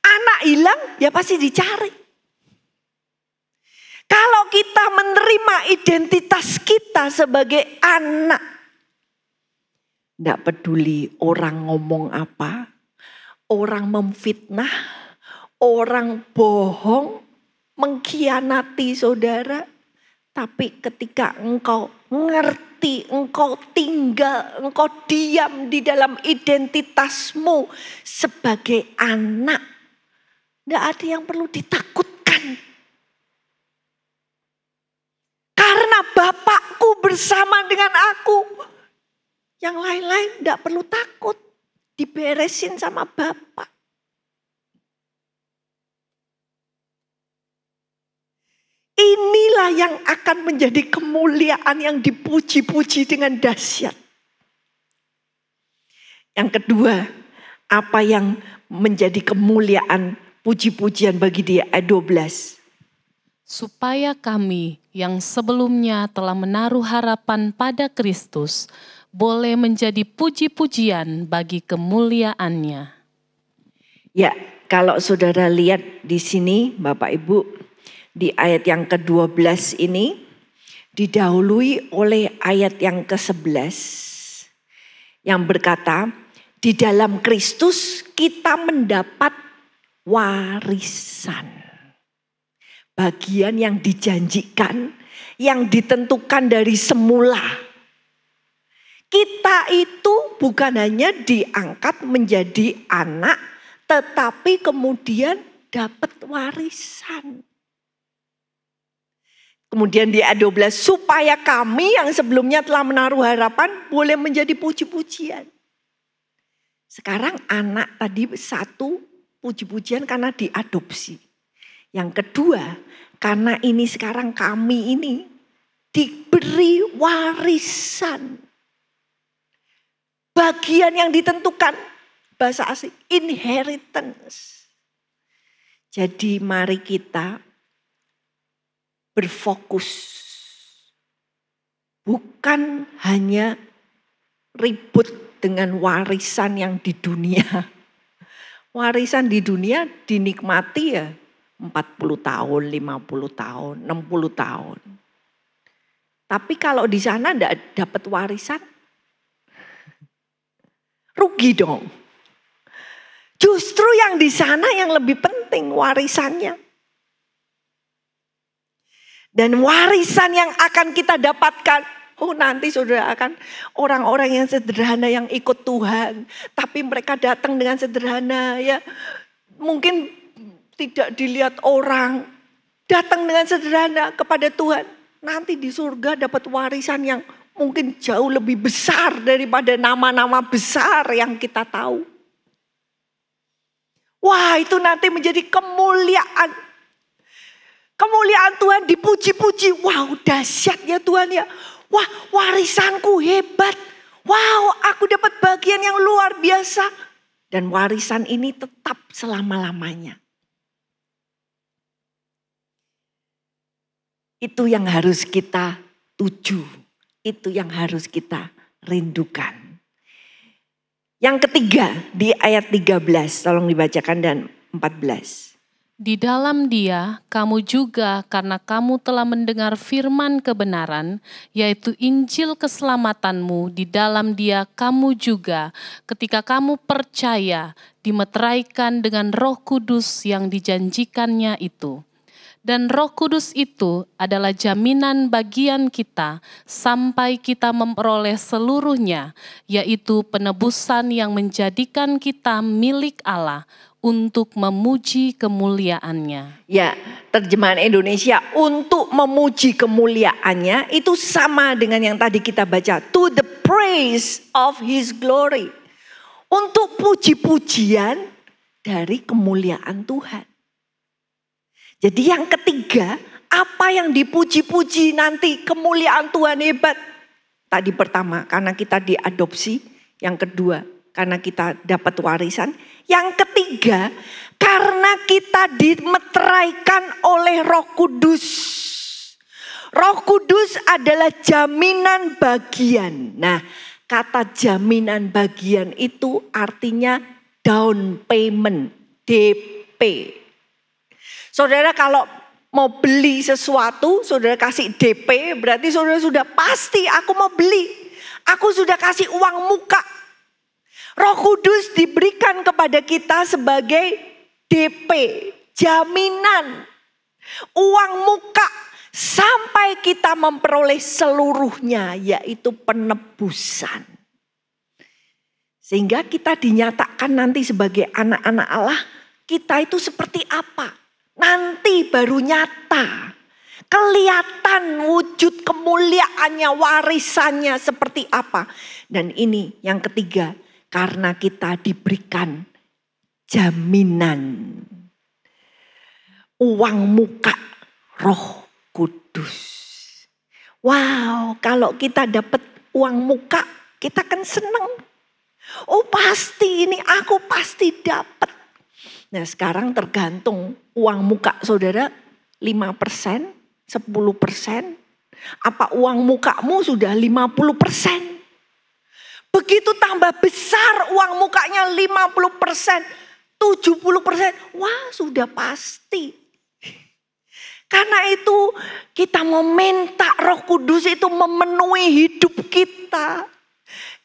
Anak hilang ya pasti dicari. Kalau kita menerima identitas kita sebagai anak. Tidak peduli orang ngomong apa. Orang memfitnah. Orang bohong. Mengkhianati saudara. Tapi ketika engkau ngerti, engkau tinggal, engkau diam di dalam identitasmu sebagai anak. Tidak ada yang perlu ditakutkan. Karena Bapakku bersama dengan aku. Yang lain-lain tidak perlu takut. Diberesin sama Bapak. Inilah yang akan menjadi kemuliaan yang dipuji-puji dengan dahsyat. Yang kedua, apa yang menjadi kemuliaan puji-pujian bagi dia? Ayat 12. Supaya kami yang sebelumnya telah menaruh harapan pada Kristus, boleh menjadi puji-pujian bagi kemuliaan-Nya. Ya, kalau saudara lihat di sini Bapak Ibu, di ayat yang ke-12 ini didahului oleh ayat yang ke-11 yang berkata, di dalam Kristus kita mendapat warisan. Bagian yang dijanjikan, yang ditentukan dari semula. Kita itu bukan hanya diangkat menjadi anak, tetapi kemudian dapat warisan. Kemudian di ayat 12, supaya kami yang sebelumnya telah menaruh harapan boleh menjadi puji-pujian. Sekarang anak tadi satu puji-pujian karena diadopsi. Yang kedua, karena ini sekarang kami ini diberi warisan. Bagian yang ditentukan, bahasa asing, inheritance. Jadi mari kita berfokus. Bukan hanya ribut dengan warisan yang di dunia. Warisan di dunia dinikmati ya 40 tahun, 50 tahun, 60 tahun. Tapi kalau di sana enggak dapat warisan, rugi dong. Justru yang di sana yang lebih penting warisannya. Dan warisan yang akan kita dapatkan Oh nanti saudara akan orang-orang yang sederhana yang ikut Tuhan. Tapi mereka datang dengan sederhana ya. Mungkin tidak dilihat orang. Datang dengan sederhana kepada Tuhan. Nanti di surga dapat warisan yang mungkin jauh lebih besar daripada nama-nama besar yang kita tahu. Wah itu nanti menjadi kemuliaan. Kemuliaan Tuhan dipuji-puji. Wow dahsyat ya Tuhan ya. Wah warisanku hebat. Wow aku dapat bagian yang luar biasa. Dan warisan ini tetap selama-lamanya. Itu yang harus kita tuju. Itu yang harus kita rindukan. Yang ketiga di ayat 13. Tolong dibacakan dan 14. Di dalam Dia, kamu juga karena kamu telah mendengar firman kebenaran, yaitu Injil keselamatanmu, di dalam Dia kamu juga, ketika kamu percaya, dimeteraikan dengan Roh Kudus yang dijanjikannya itu. Dan Roh Kudus itu adalah jaminan bagian kita sampai kita memperoleh seluruhnya, yaitu penebusan yang menjadikan kita milik Allah, untuk memuji kemuliaannya. Ya, terjemahan Indonesia untuk memuji kemuliaannya itu sama dengan yang tadi kita baca. To the praise of His glory. Untuk puji-pujian dari kemuliaan Tuhan. Jadi yang ketiga, apa yang dipuji-puji nanti kemuliaan Tuhan hebat. Tadi pertama, karena kita diadopsi. Yang kedua, karena kita dapat warisan. Yang ketiga, karena kita dimeteraikan oleh Roh Kudus. Roh Kudus adalah jaminan bagian. Nah, kata jaminan bagian itu artinya down payment, DP. Saudara kalau mau beli sesuatu, saudara kasih DP, berarti saudara sudah pasti aku mau beli. Aku sudah kasih uang muka. Roh Kudus diberikan kepada kita sebagai DP, jaminan, uang muka sampai kita memperoleh seluruhnya, yaitu penebusan. Sehingga kita dinyatakan nanti sebagai anak-anak Allah, kita itu seperti apa? Nanti baru nyata, kelihatan wujud kemuliaannya, warisannya seperti apa. Dan ini yang ketiga. Karena kita diberikan jaminan uang muka Roh Kudus. Wow, kalau kita dapat uang muka, kita kan senang. Oh pasti ini aku pasti dapat. Nah sekarang tergantung uang muka saudara 5%, 10%. Apa uang mukamu sudah 50%? Begitu tambah besar uang mukanya 50%, 70%. Wah sudah pasti. Karena itu kita mau minta Roh Kudus itu memenuhi hidup kita.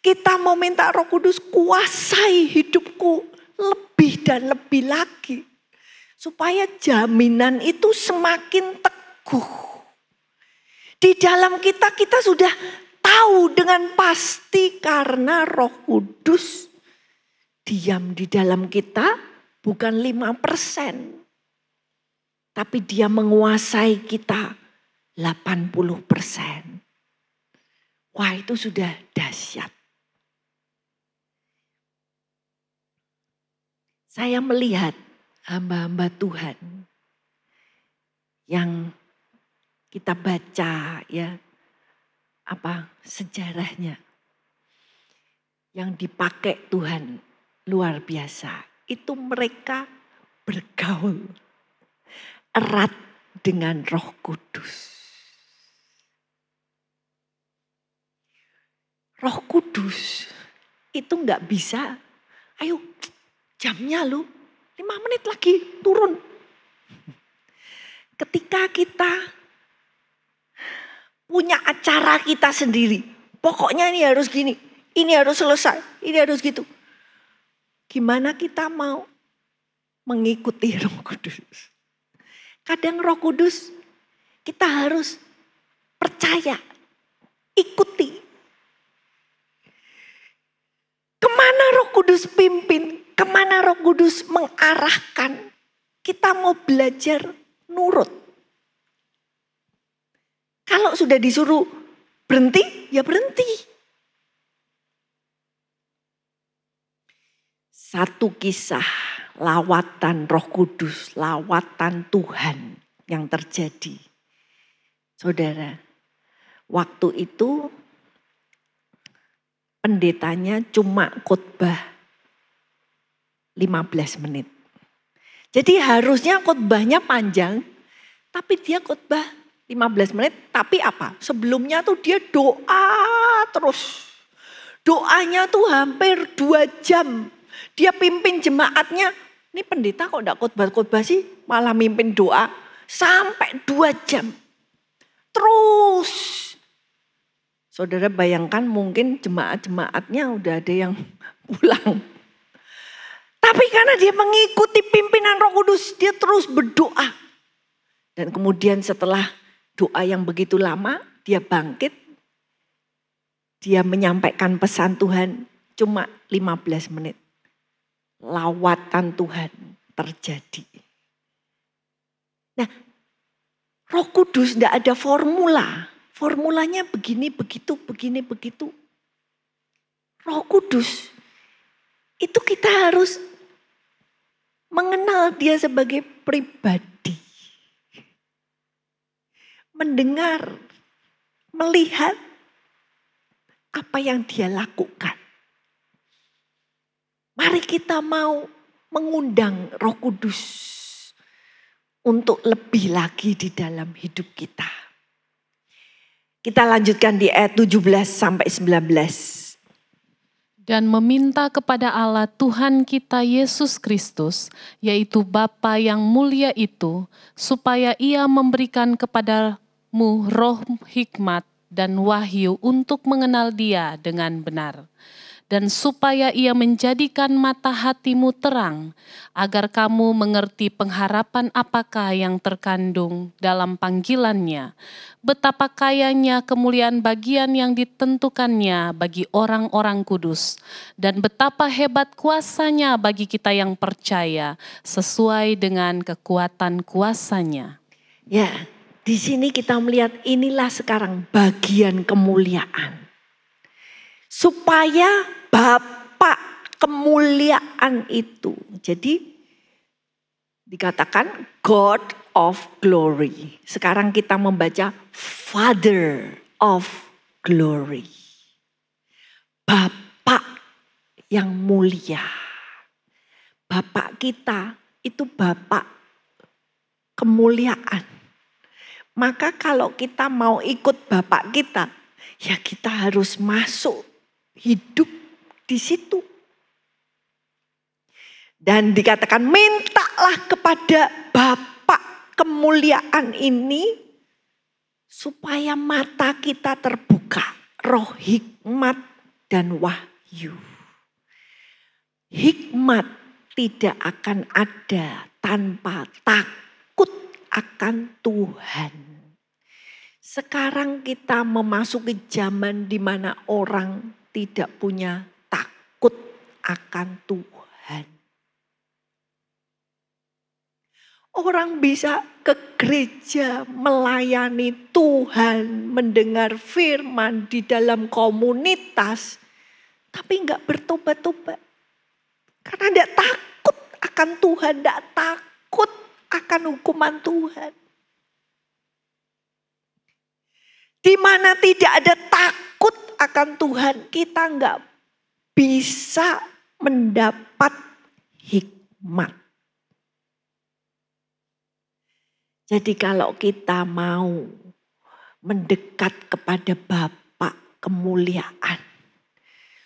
Kita mau minta Roh Kudus kuasai hidupku lebih dan lebih lagi. Supaya jaminan itu semakin teguh. Di dalam kita sudah tahu dengan pasti karena Roh Kudus diam di dalam kita bukan 5%. Tapi dia menguasai kita 80%. Wah itu sudah dahsyat. Saya melihat hamba-hamba Tuhan yang kita baca ya. Apa sejarahnya yang dipakai Tuhan luar biasa. Itu mereka bergaul erat dengan Roh Kudus. Roh Kudus itu enggak bisa, ayo jamnya lu 5 menit lagi turun. Ketika kita punya acara kita sendiri. Pokoknya ini harus gini. Ini harus selesai. Ini harus gitu. Gimana kita mau mengikuti Roh Kudus? Kadang Roh Kudus kita harus percaya. ikuti. Kemana Roh Kudus pimpin, kemana Roh Kudus mengarahkan, kita mau belajar nurut. Kalau sudah disuruh berhenti, ya berhenti. Satu kisah lawatan Roh Kudus, lawatan Tuhan yang terjadi. Saudara, waktu itu pendetanya cuma khotbah 15 menit. Jadi harusnya khotbahnya panjang, tapi dia khotbah 15 menit. Tapi apa? Sebelumnya tuh dia doa terus. Doanya tuh hampir 2 jam. Dia pimpin jemaatnya. Ini pendeta kok enggak khotbah-khotbah sih? Malah mimpin doa sampai 2 jam. Terus. Saudara bayangkan mungkin jemaat-jemaatnya udah ada yang pulang. Tapi karena dia mengikuti pimpinan Roh Kudus, dia terus berdoa. Dan kemudian setelah doa yang begitu lama, dia bangkit. Dia menyampaikan pesan Tuhan cuma 15 menit. Lawatan Tuhan terjadi. Nah, Roh Kudus tidak ada formula. Formulanya begini, begitu, begini, begitu. Roh Kudus itu kita harus mengenal dia sebagai pribadi. Mendengar, melihat apa yang dia lakukan. Mari kita mau mengundang Roh Kudus untuk lebih lagi di dalam hidup kita. Kita lanjutkan di ayat 17 sampai 19. Dan meminta kepada Allah Tuhan kita Yesus Kristus, yaitu Bapa yang mulia itu, supaya Ia memberikan kepadamu roh hikmat dan wahyu untuk mengenal Dia dengan benar. Dan supaya Ia menjadikan mata hatimu terang, agar kamu mengerti pengharapan apakah yang terkandung dalam panggilannya, betapa kayanya kemuliaan bagian yang ditentukannya bagi orang-orang kudus, dan betapa hebat kuasanya bagi kita yang percaya, sesuai dengan kekuatan kuasanya. Ya, di sini kita melihat inilah sekarang bagian kemuliaan. Supaya Bapa kemuliaan itu. Jadi dikatakan God of glory. Sekarang kita membaca Father of glory. Bapa yang mulia. Bapa kita itu Bapa kemuliaan. Maka kalau kita mau ikut Bapa kita, ya kita harus masuk hidup di situ. Dan dikatakan mintalah kepada Bapa kemuliaan ini supaya mata kita terbuka, roh hikmat dan wahyu. Hikmat tidak akan ada tanpa takut akan Tuhan. Sekarang kita memasuki zaman di mana orang tidak punya takut akan Tuhan. Orang bisa ke gereja melayani Tuhan, mendengar firman di dalam komunitas, tapi enggak bertobat-tobat. Karena enggak takut akan Tuhan, enggak takut akan hukuman Tuhan. Di mana tidak ada takut akan Tuhan, kita enggak bisa mendapat hikmat. Jadi kalau kita mau mendekat kepada Bapa kemuliaan,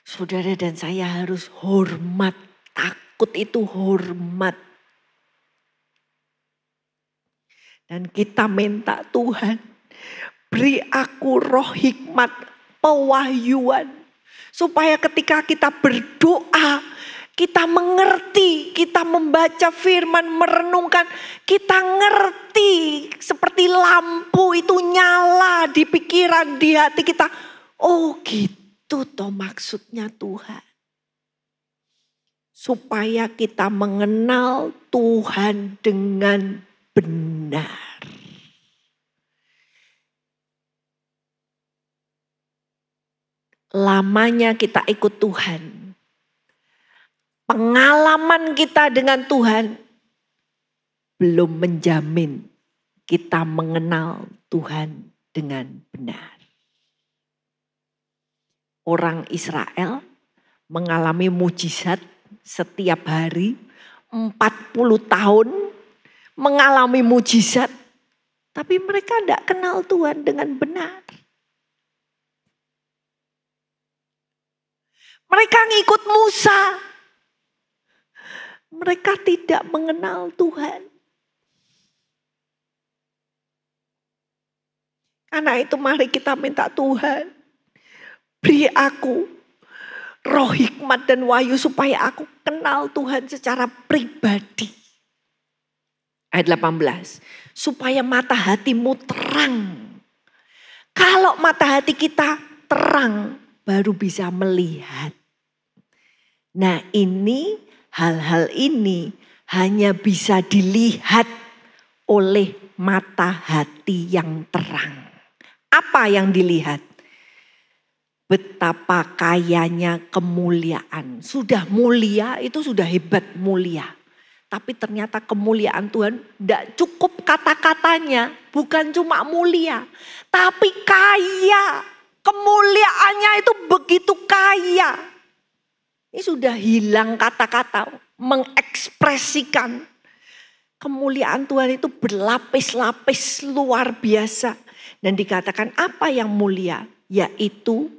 saudara dan saya harus hormat. Takut itu hormat. Dan kita minta Tuhan, beri aku roh hikmat, pewahyuan. Supaya ketika kita berdoa, kita mengerti, kita membaca firman, merenungkan. Kita ngerti seperti lampu itu nyala di pikiran, di hati kita. Oh gitu toh maksudnya Tuhan. Supaya kita mengenal Tuhan dengan benar. Lamanya kita ikut Tuhan. Pengalaman kita dengan Tuhan belum menjamin kita mengenal Tuhan dengan benar. Orang Israel mengalami mujizat setiap hari 40 tahun mengalami mujizat, tapi mereka tidak kenal Tuhan dengan benar. Mereka ngikut Musa, mereka tidak mengenal Tuhan. Karena itu mari kita minta Tuhan, beri aku roh hikmat dan wahyu supaya aku kenal Tuhan secara pribadi. Ayat 18, supaya mata hatimu terang. Kalau mata hati kita terang, baru bisa melihat. Nah ini, hal-hal ini hanya bisa dilihat oleh mata hati yang terang. Apa yang dilihat? Betapa kayanya kemuliaan. Sudah mulia, itu sudah hebat mulia. Tapi ternyata kemuliaan Tuhan tidak cukup kata-katanya. Bukan cuma mulia, tapi kaya. Kemuliaannya itu begitu kaya. Ini sudah hilang kata-kata mengekspresikan. Kemuliaan Tuhan itu berlapis-lapis luar biasa. Dan dikatakan apa yang mulia? Yaitu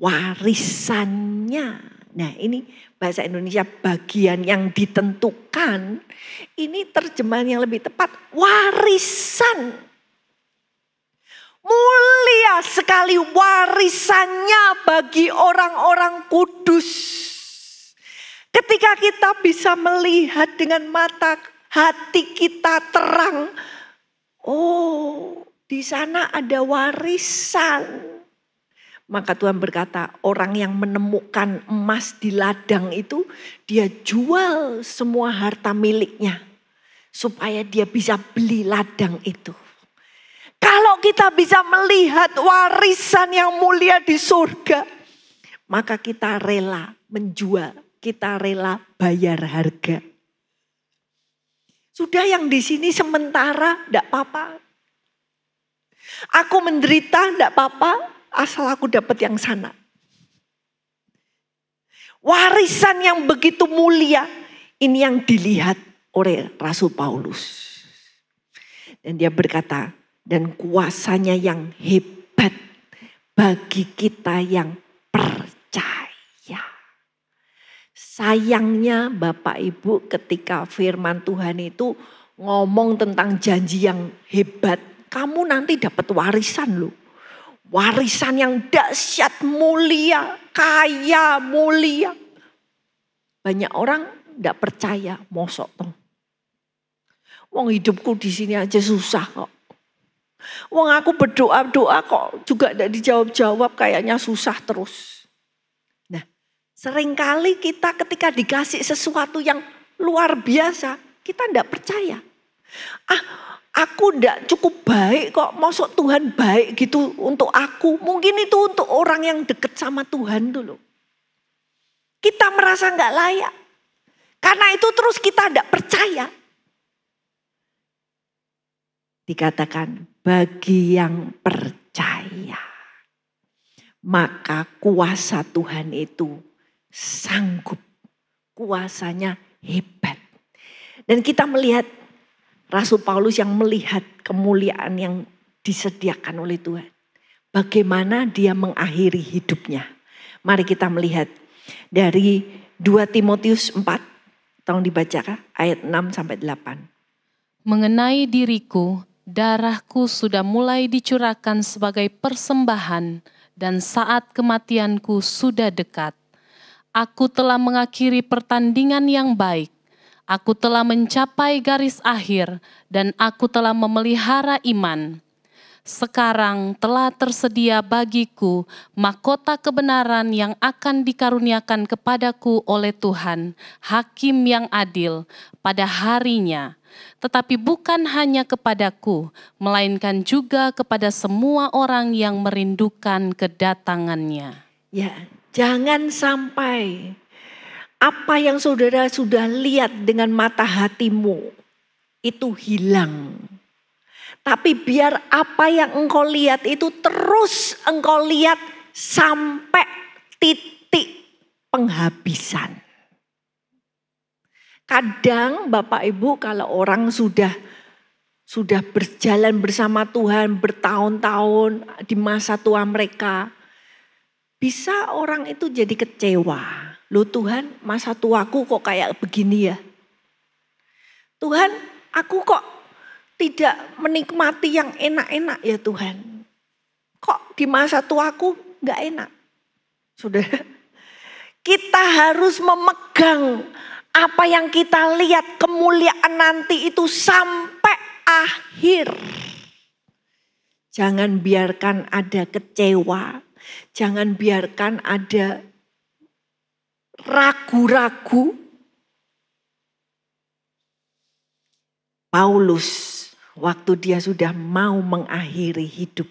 warisannya. Nah ini bahasa Indonesia bagian yang ditentukan. Ini terjemahan yang lebih tepat, warisan. Mulia sekali warisannya bagi orang-orang kudus. Ketika kita bisa melihat dengan mata hati kita terang. Oh, di sana ada warisan. Maka Tuhan berkata, orang yang menemukan emas di ladang itu, dia jual semua harta miliknya. Supaya dia bisa beli ladang itu. Kalau kita bisa melihat warisan yang mulia di surga, maka kita rela menjual, kita rela bayar harga. Sudah yang di sini sementara, tidak apa-apa. Aku menderita, tidak apa-apa. Asal aku dapat yang sana. Warisan yang begitu mulia. Ini yang dilihat oleh Rasul Paulus. Dan dia berkata, dan kuasanya yang hebat bagi kita yang percaya. Sayangnya Bapak Ibu ketika firman Tuhan itu ngomong tentang janji yang hebat. Kamu nanti dapat warisan loh. Warisan yang dahsyat mulia, kaya mulia. Banyak orang tidak percaya, mosok toh. Wong hidupku di sini aja susah kok. Wong aku berdoa-doa kok juga tidak dijawab-jawab, kayaknya susah terus. Nah, seringkali kita ketika dikasih sesuatu yang luar biasa, kita tidak percaya. Aku tidak cukup baik kok, maksud Tuhan baik gitu untuk aku. Mungkin itu untuk orang yang dekat sama Tuhan dulu. Kita merasa nggak layak. Karena itu terus kita tidak percaya. Dikatakan bagi yang percaya. Maka kuasa Tuhan itu sanggup. Kuasanya hebat. Dan kita melihat Rasul Paulus yang melihat kemuliaan yang disediakan oleh Tuhan. Bagaimana dia mengakhiri hidupnya. Mari kita melihat dari 2 Timotius 4. Tolong dibacakan ayat 6-8. Mengenai diriku, darahku sudah mulai dicurahkan sebagai persembahan dan saat kematianku sudah dekat. Aku telah mengakhiri pertandingan yang baik. Aku telah mencapai garis akhir dan aku telah memelihara iman. Sekarang telah tersedia bagiku mahkota kebenaran yang akan dikaruniakan kepadaku oleh Tuhan, Hakim yang adil, pada harinya. Tetapi bukan hanya kepadaku, melainkan juga kepada semua orang yang merindukan kedatangannya. Ya, jangan sampai apa yang saudara sudah lihat dengan mata hatimu itu hilang. Tapi biar apa yang engkau lihat itu terus engkau lihat sampai titik penghabisan. Kadang Bapak Ibu kalau orang sudah berjalan bersama Tuhan bertahun-tahun di masa tua mereka, bisa orang itu jadi kecewa. Loh Tuhan, masa tuaku kok kayak begini ya? Tuhan, aku kok tidak menikmati yang enak-enak ya Tuhan. Kok di masa tuaku gak enak? Saudara, kita harus memegang apa yang kita lihat kemuliaan nanti itu sampai akhir. Jangan biarkan ada kecewa. Jangan biarkan ada ragu-ragu. Paulus, waktu dia sudah mau mengakhiri hidup,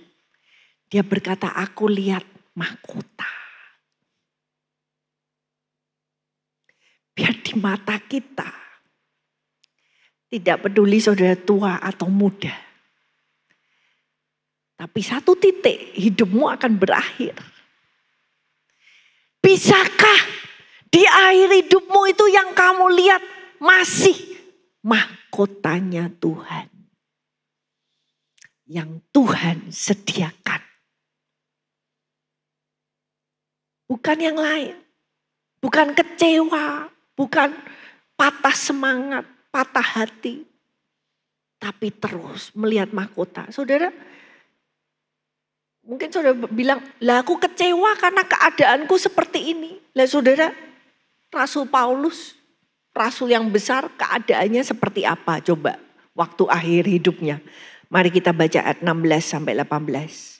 dia berkata, aku lihat mahkota. Biar di mata kita, tidak peduli saudara tua atau muda, tapi satu titik hidupmu akan berakhir. Bisakah di akhir hidupmu itu yang kamu lihat masih mahkotanya Tuhan? Yang Tuhan sediakan. Bukan yang lain. Bukan kecewa. Bukan patah semangat, patah hati. Tapi terus melihat mahkota. Saudara, mungkin saudara bilang, lah aku kecewa karena keadaanku seperti ini. Lah saudara, Rasul Paulus, rasul yang besar, keadaannya seperti apa? Coba, waktu akhir hidupnya. Mari kita baca ayat 16 sampai 18.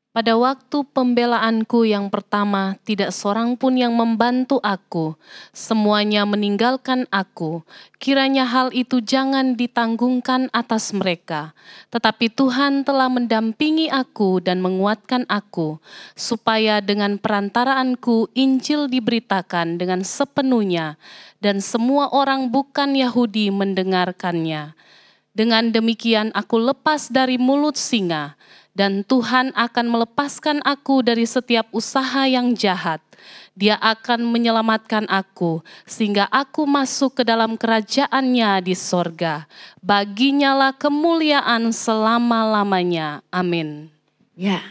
Pada waktu pembelaanku yang pertama, tidak seorang pun yang membantu aku. Semuanya meninggalkan aku. Kiranya hal itu jangan ditanggungkan atas mereka. Tetapi Tuhan telah mendampingi aku dan menguatkan aku, supaya dengan perantaraanku Injil diberitakan dengan sepenuhnya, dan semua orang bukan Yahudi mendengarkannya. Dengan demikian aku lepas dari mulut singa, dan Tuhan akan melepaskan aku dari setiap usaha yang jahat. Dia akan menyelamatkan aku, sehingga aku masuk ke dalam kerajaan-Nya di sorga. Baginyalah kemuliaan selama-lamanya. Amin. Ya,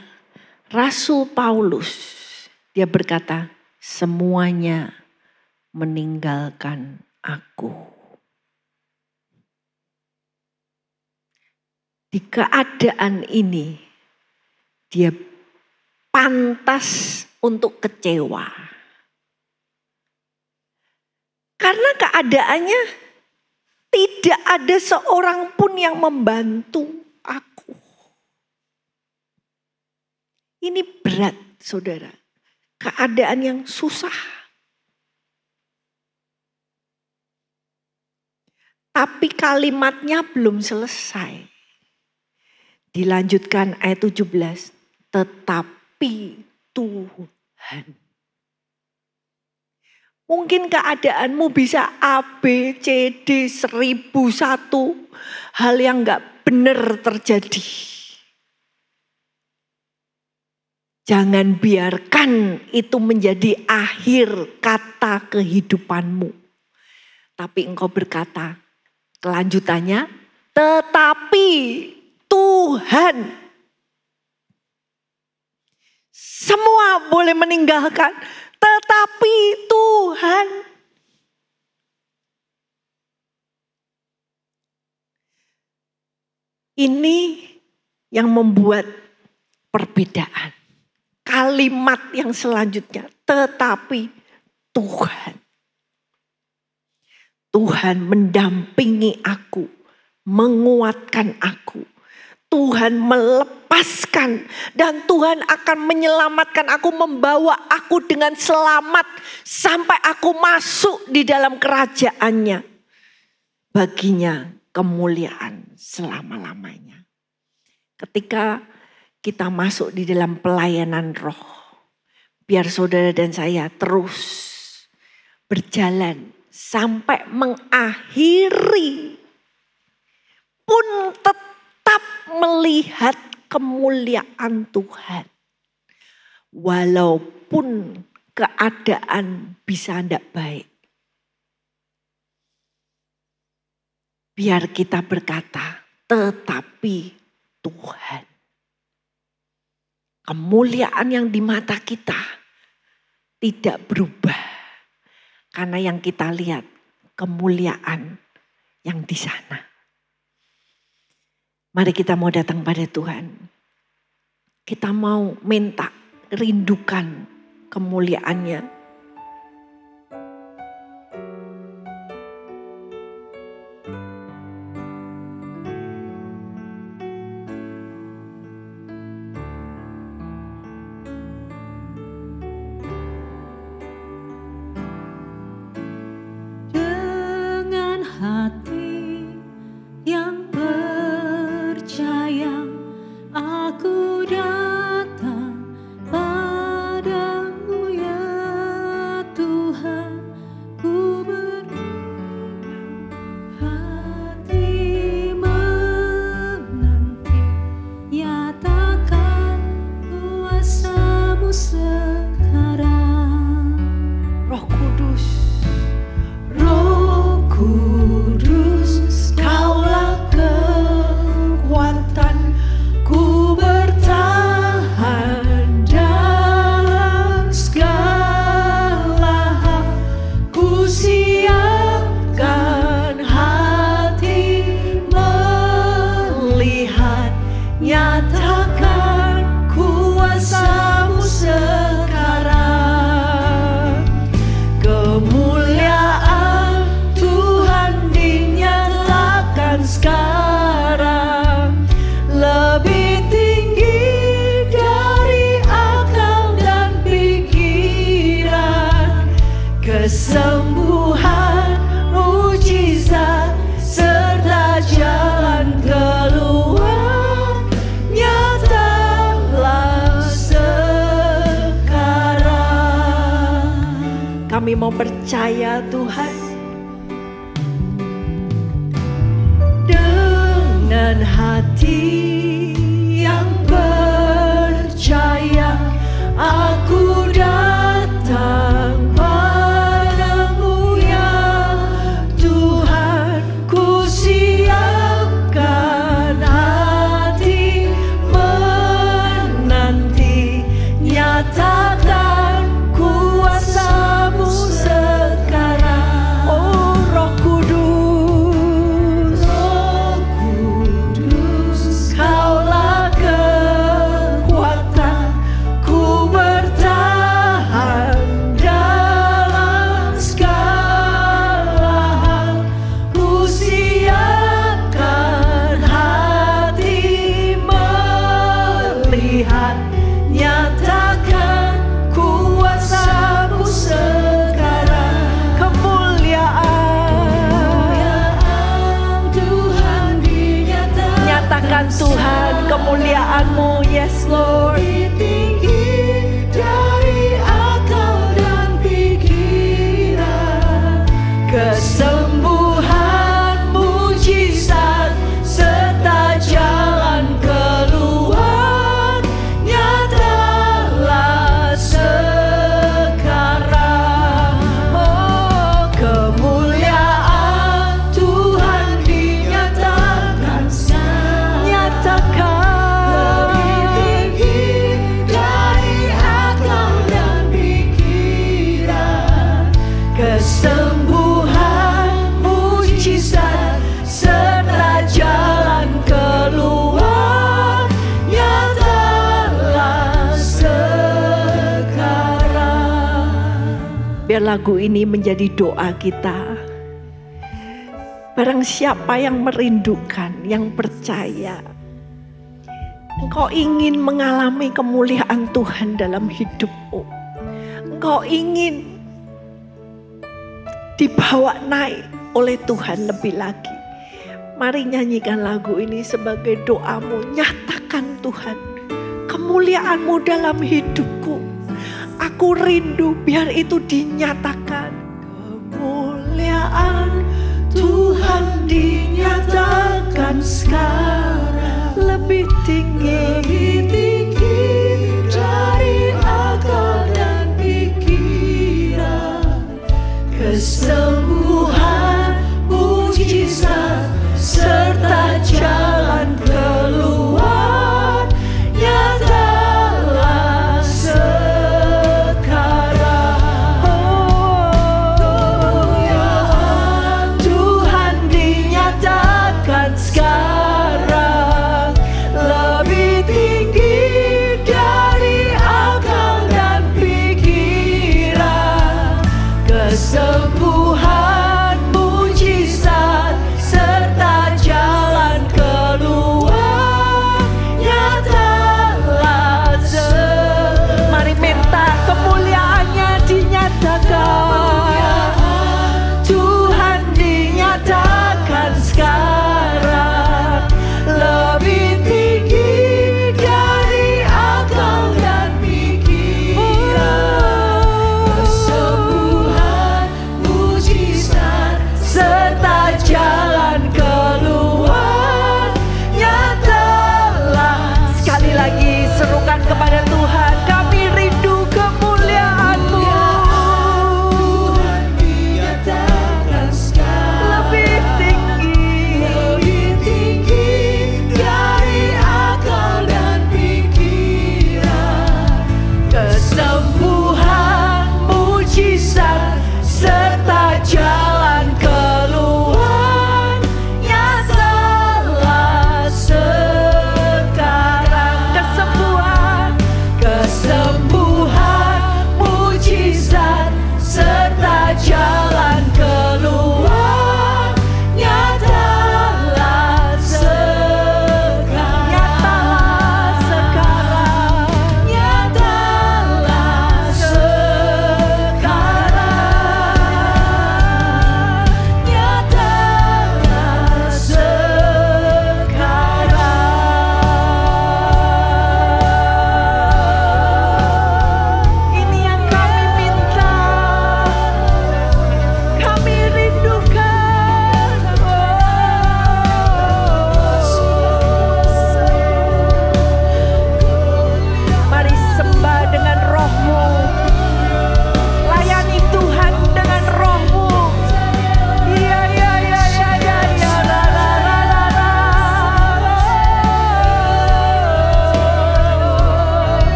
Rasul Paulus, dia berkata, semuanya meninggalkan aku. Di keadaan ini, dia pantas untuk kecewa. Karena keadaannya tidak ada seorang pun yang membantu aku. Ini berat, saudara. Keadaan yang susah. Tapi kalimatnya belum selesai. Dilanjutkan ayat 17. Tetapi Tuhan. Mungkin keadaanmu bisa A, B, C, D, 1001 hal yang gak benar terjadi. Jangan biarkan itu menjadi akhir kata kehidupanmu. Tapi engkau berkata, kelanjutannya, tetapi Tuhan. Semua boleh meninggalkan, tetapi Tuhan. Ini yang membuat perbedaan. Kalimat yang selanjutnya, tetapi Tuhan. Tuhan mendampingi aku, menguatkan aku. Tuhan melepaskan dan Tuhan akan menyelamatkan aku, membawa aku dengan selamat sampai aku masuk di dalam kerajaannya. Baginya kemuliaan selama-lamanya. Ketika kita masuk di dalam pelayanan roh, biar saudara dan saya terus berjalan sampai mengakhiri pun tetap melihat kemuliaan Tuhan. Walaupun keadaan bisa tidak baik. Biar kita berkata, tetapi Tuhan. Kemuliaan yang di mata kita tidak berubah. Karena yang kita lihat kemuliaan yang di sana. Mari kita mau datang pada Tuhan. Kita mau minta, rindukan kemuliaan-Nya. Dengan hati yang percaya, aku datang padamu ya Tuhan. Ku berikan hati menanti, nyatakan kuasa-Mu sekarang. Roh Kudus. Roh Kudus, Kaulah kekuatan, ku bertahan dalam segala hal. Ku siapkan hati melihat, nyatakan kuasa-Mu sekarang. Kemuliaan Tuhan dinyatakan sekarang, lebih tinggi dari akal dan pikiran. Kesembuhan, mujizat, serta jalan keluar, nyatalah sekarang. Kami mau percaya Tuhan. Dengan hati yang percaya, aku datang padamu ya Tuhan. Ku siapkan hati menanti, nyatakan kuasa-Mu sekarang. Oh Roh Kudus. Roh Kudus, Kaulah kekuatan, ku bertahan dalam segala hal. Ku siapkan hati melihat, nyatakan kuasa-Mu sekarang. Kemuliaan Tuhan dinyatakan, nyatakan Tuhan kemuliaan-Mu. Yes Lord. lebih tinggi dari akal dan pikiran. Kesembuhan, mujizat, serta jalan keluar, nyatalah sekarang. Oh, kemuliaan Tuhan dinyatakan sekarang. Nyatakan. Lebih tinggi dari akal dan pikiran. Kesembuhan, mujizat, serta jalan keluar, nyatalah sekarang. Biar lagu ini menjadi doa kita. Barang siapa yang merindukan, yang percaya, Engkau ingin mengalami kemuliaan Tuhan dalam hidupmu. Engkau ingin dibawa naik oleh Tuhan lebih lagi. Mari nyanyikan lagu ini sebagai doamu. Nyatakan Tuhan, kemuliaan-Mu dalam hidupku. Aku rindu biar itu dinyatakan. Kemuliaan Tuhan dinyatakan sekarang lebih tinggi dari akal dan pikiran. Kesembuhan, mujizat serta jalan keluar nyatalah sekarang. Kemuliaan Tuhan dinyatakan sekarang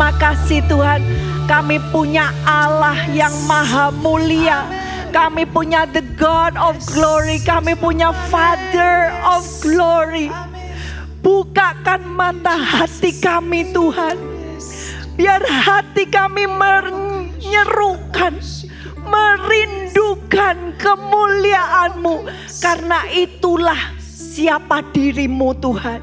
Terima kasih Tuhan, kami punya Allah yang maha mulia. Kami punya the God of glory, kami punya Father of glory. Bukakan mata hati kami Tuhan, biar hati kami menyerukan, merindukan kemuliaan-Mu. Karena itulah siapa dirimu Tuhan.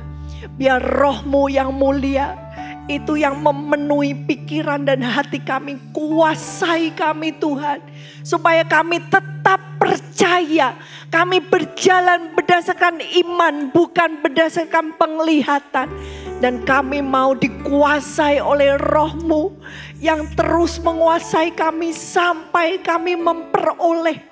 Biar roh-Mu yang mulia itu yang memenuhi pikiran dan hati kami. Kuasai kami Tuhan, supaya kami tetap percaya. Kami berjalan berdasarkan iman, bukan berdasarkan penglihatan. Dan kami mau dikuasai oleh roh-Mu yang terus menguasai kami sampai kami memperoleh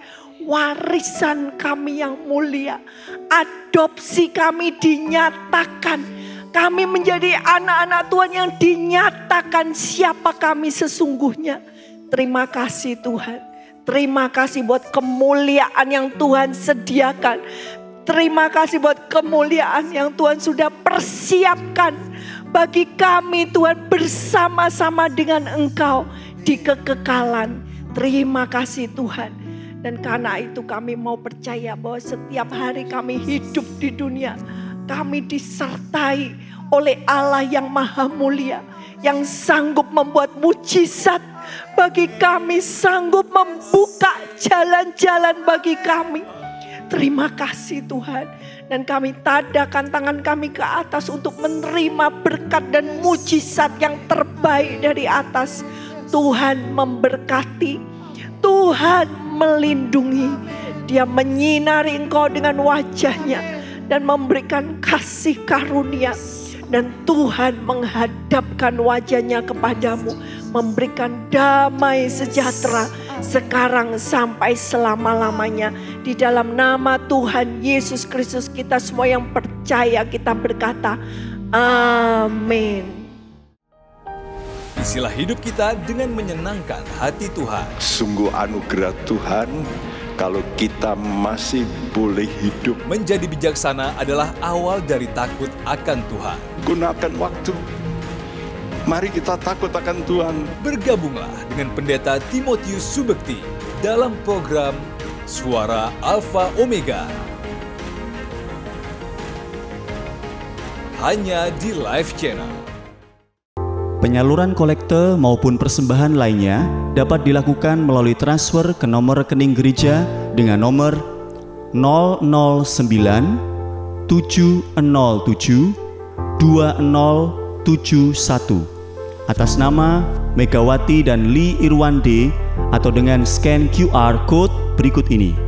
warisan kami yang mulia. Adopsi kami dinyatakan. Kami menjadi anak-anak Tuhan yang dinyatakan siapa kami sesungguhnya. Terima kasih Tuhan. Terima kasih buat kemuliaan yang Tuhan sediakan. Terima kasih buat kemuliaan yang Tuhan sudah persiapkan bagi kami Tuhan, bersama-sama dengan Engkau di kekekalan. Terima kasih Tuhan. Dan karena itu kami mau percaya bahwa setiap hari kami hidup di dunia, kami disertai oleh Allah yang maha mulia, yang sanggup membuat mujizat bagi kami, sanggup membuka jalan-jalan bagi kami. Terima kasih Tuhan. Dan kami tadakan tangan kami ke atas untuk menerima berkat dan mujizat yang terbaik dari atas. Tuhan memberkati, Tuhan melindungi. Dia menyinari engkau dengan wajahnya dan memberikan kasih karunia. Dan Tuhan menghadapkan wajahnya kepadamu, memberikan damai sejahtera sekarang sampai selama-lamanya. Di dalam nama Tuhan Yesus Kristus, kita semua yang percaya kita berkata amin. Isilah hidup kita dengan menyenangkan hati Tuhan. Sungguh anugerah Tuhan kalau kita masih boleh hidup. Menjadi bijaksana adalah awal dari takut akan Tuhan. Gunakan waktu. Mari kita takut akan Tuhan. Bergabunglah dengan Pendeta Timotius Subekti dalam program Suara Alfa Omega. Hanya di Live Channel. Penyaluran kolekte maupun persembahan lainnya dapat dilakukan melalui transfer ke nomor rekening gereja dengan nomor 009 707 2071 atas nama Megawati dan Lee Irwande atau dengan scan QR Code berikut ini.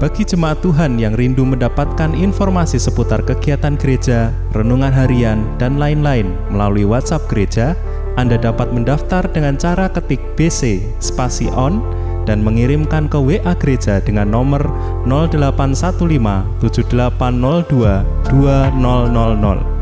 Bagi jemaat Tuhan yang rindu mendapatkan informasi seputar kegiatan gereja, renungan harian, dan lain-lain melalui WhatsApp gereja, Anda dapat mendaftar dengan cara ketik BC spasi on dan mengirimkan ke WA gereja dengan nomor 0815 7802 2000.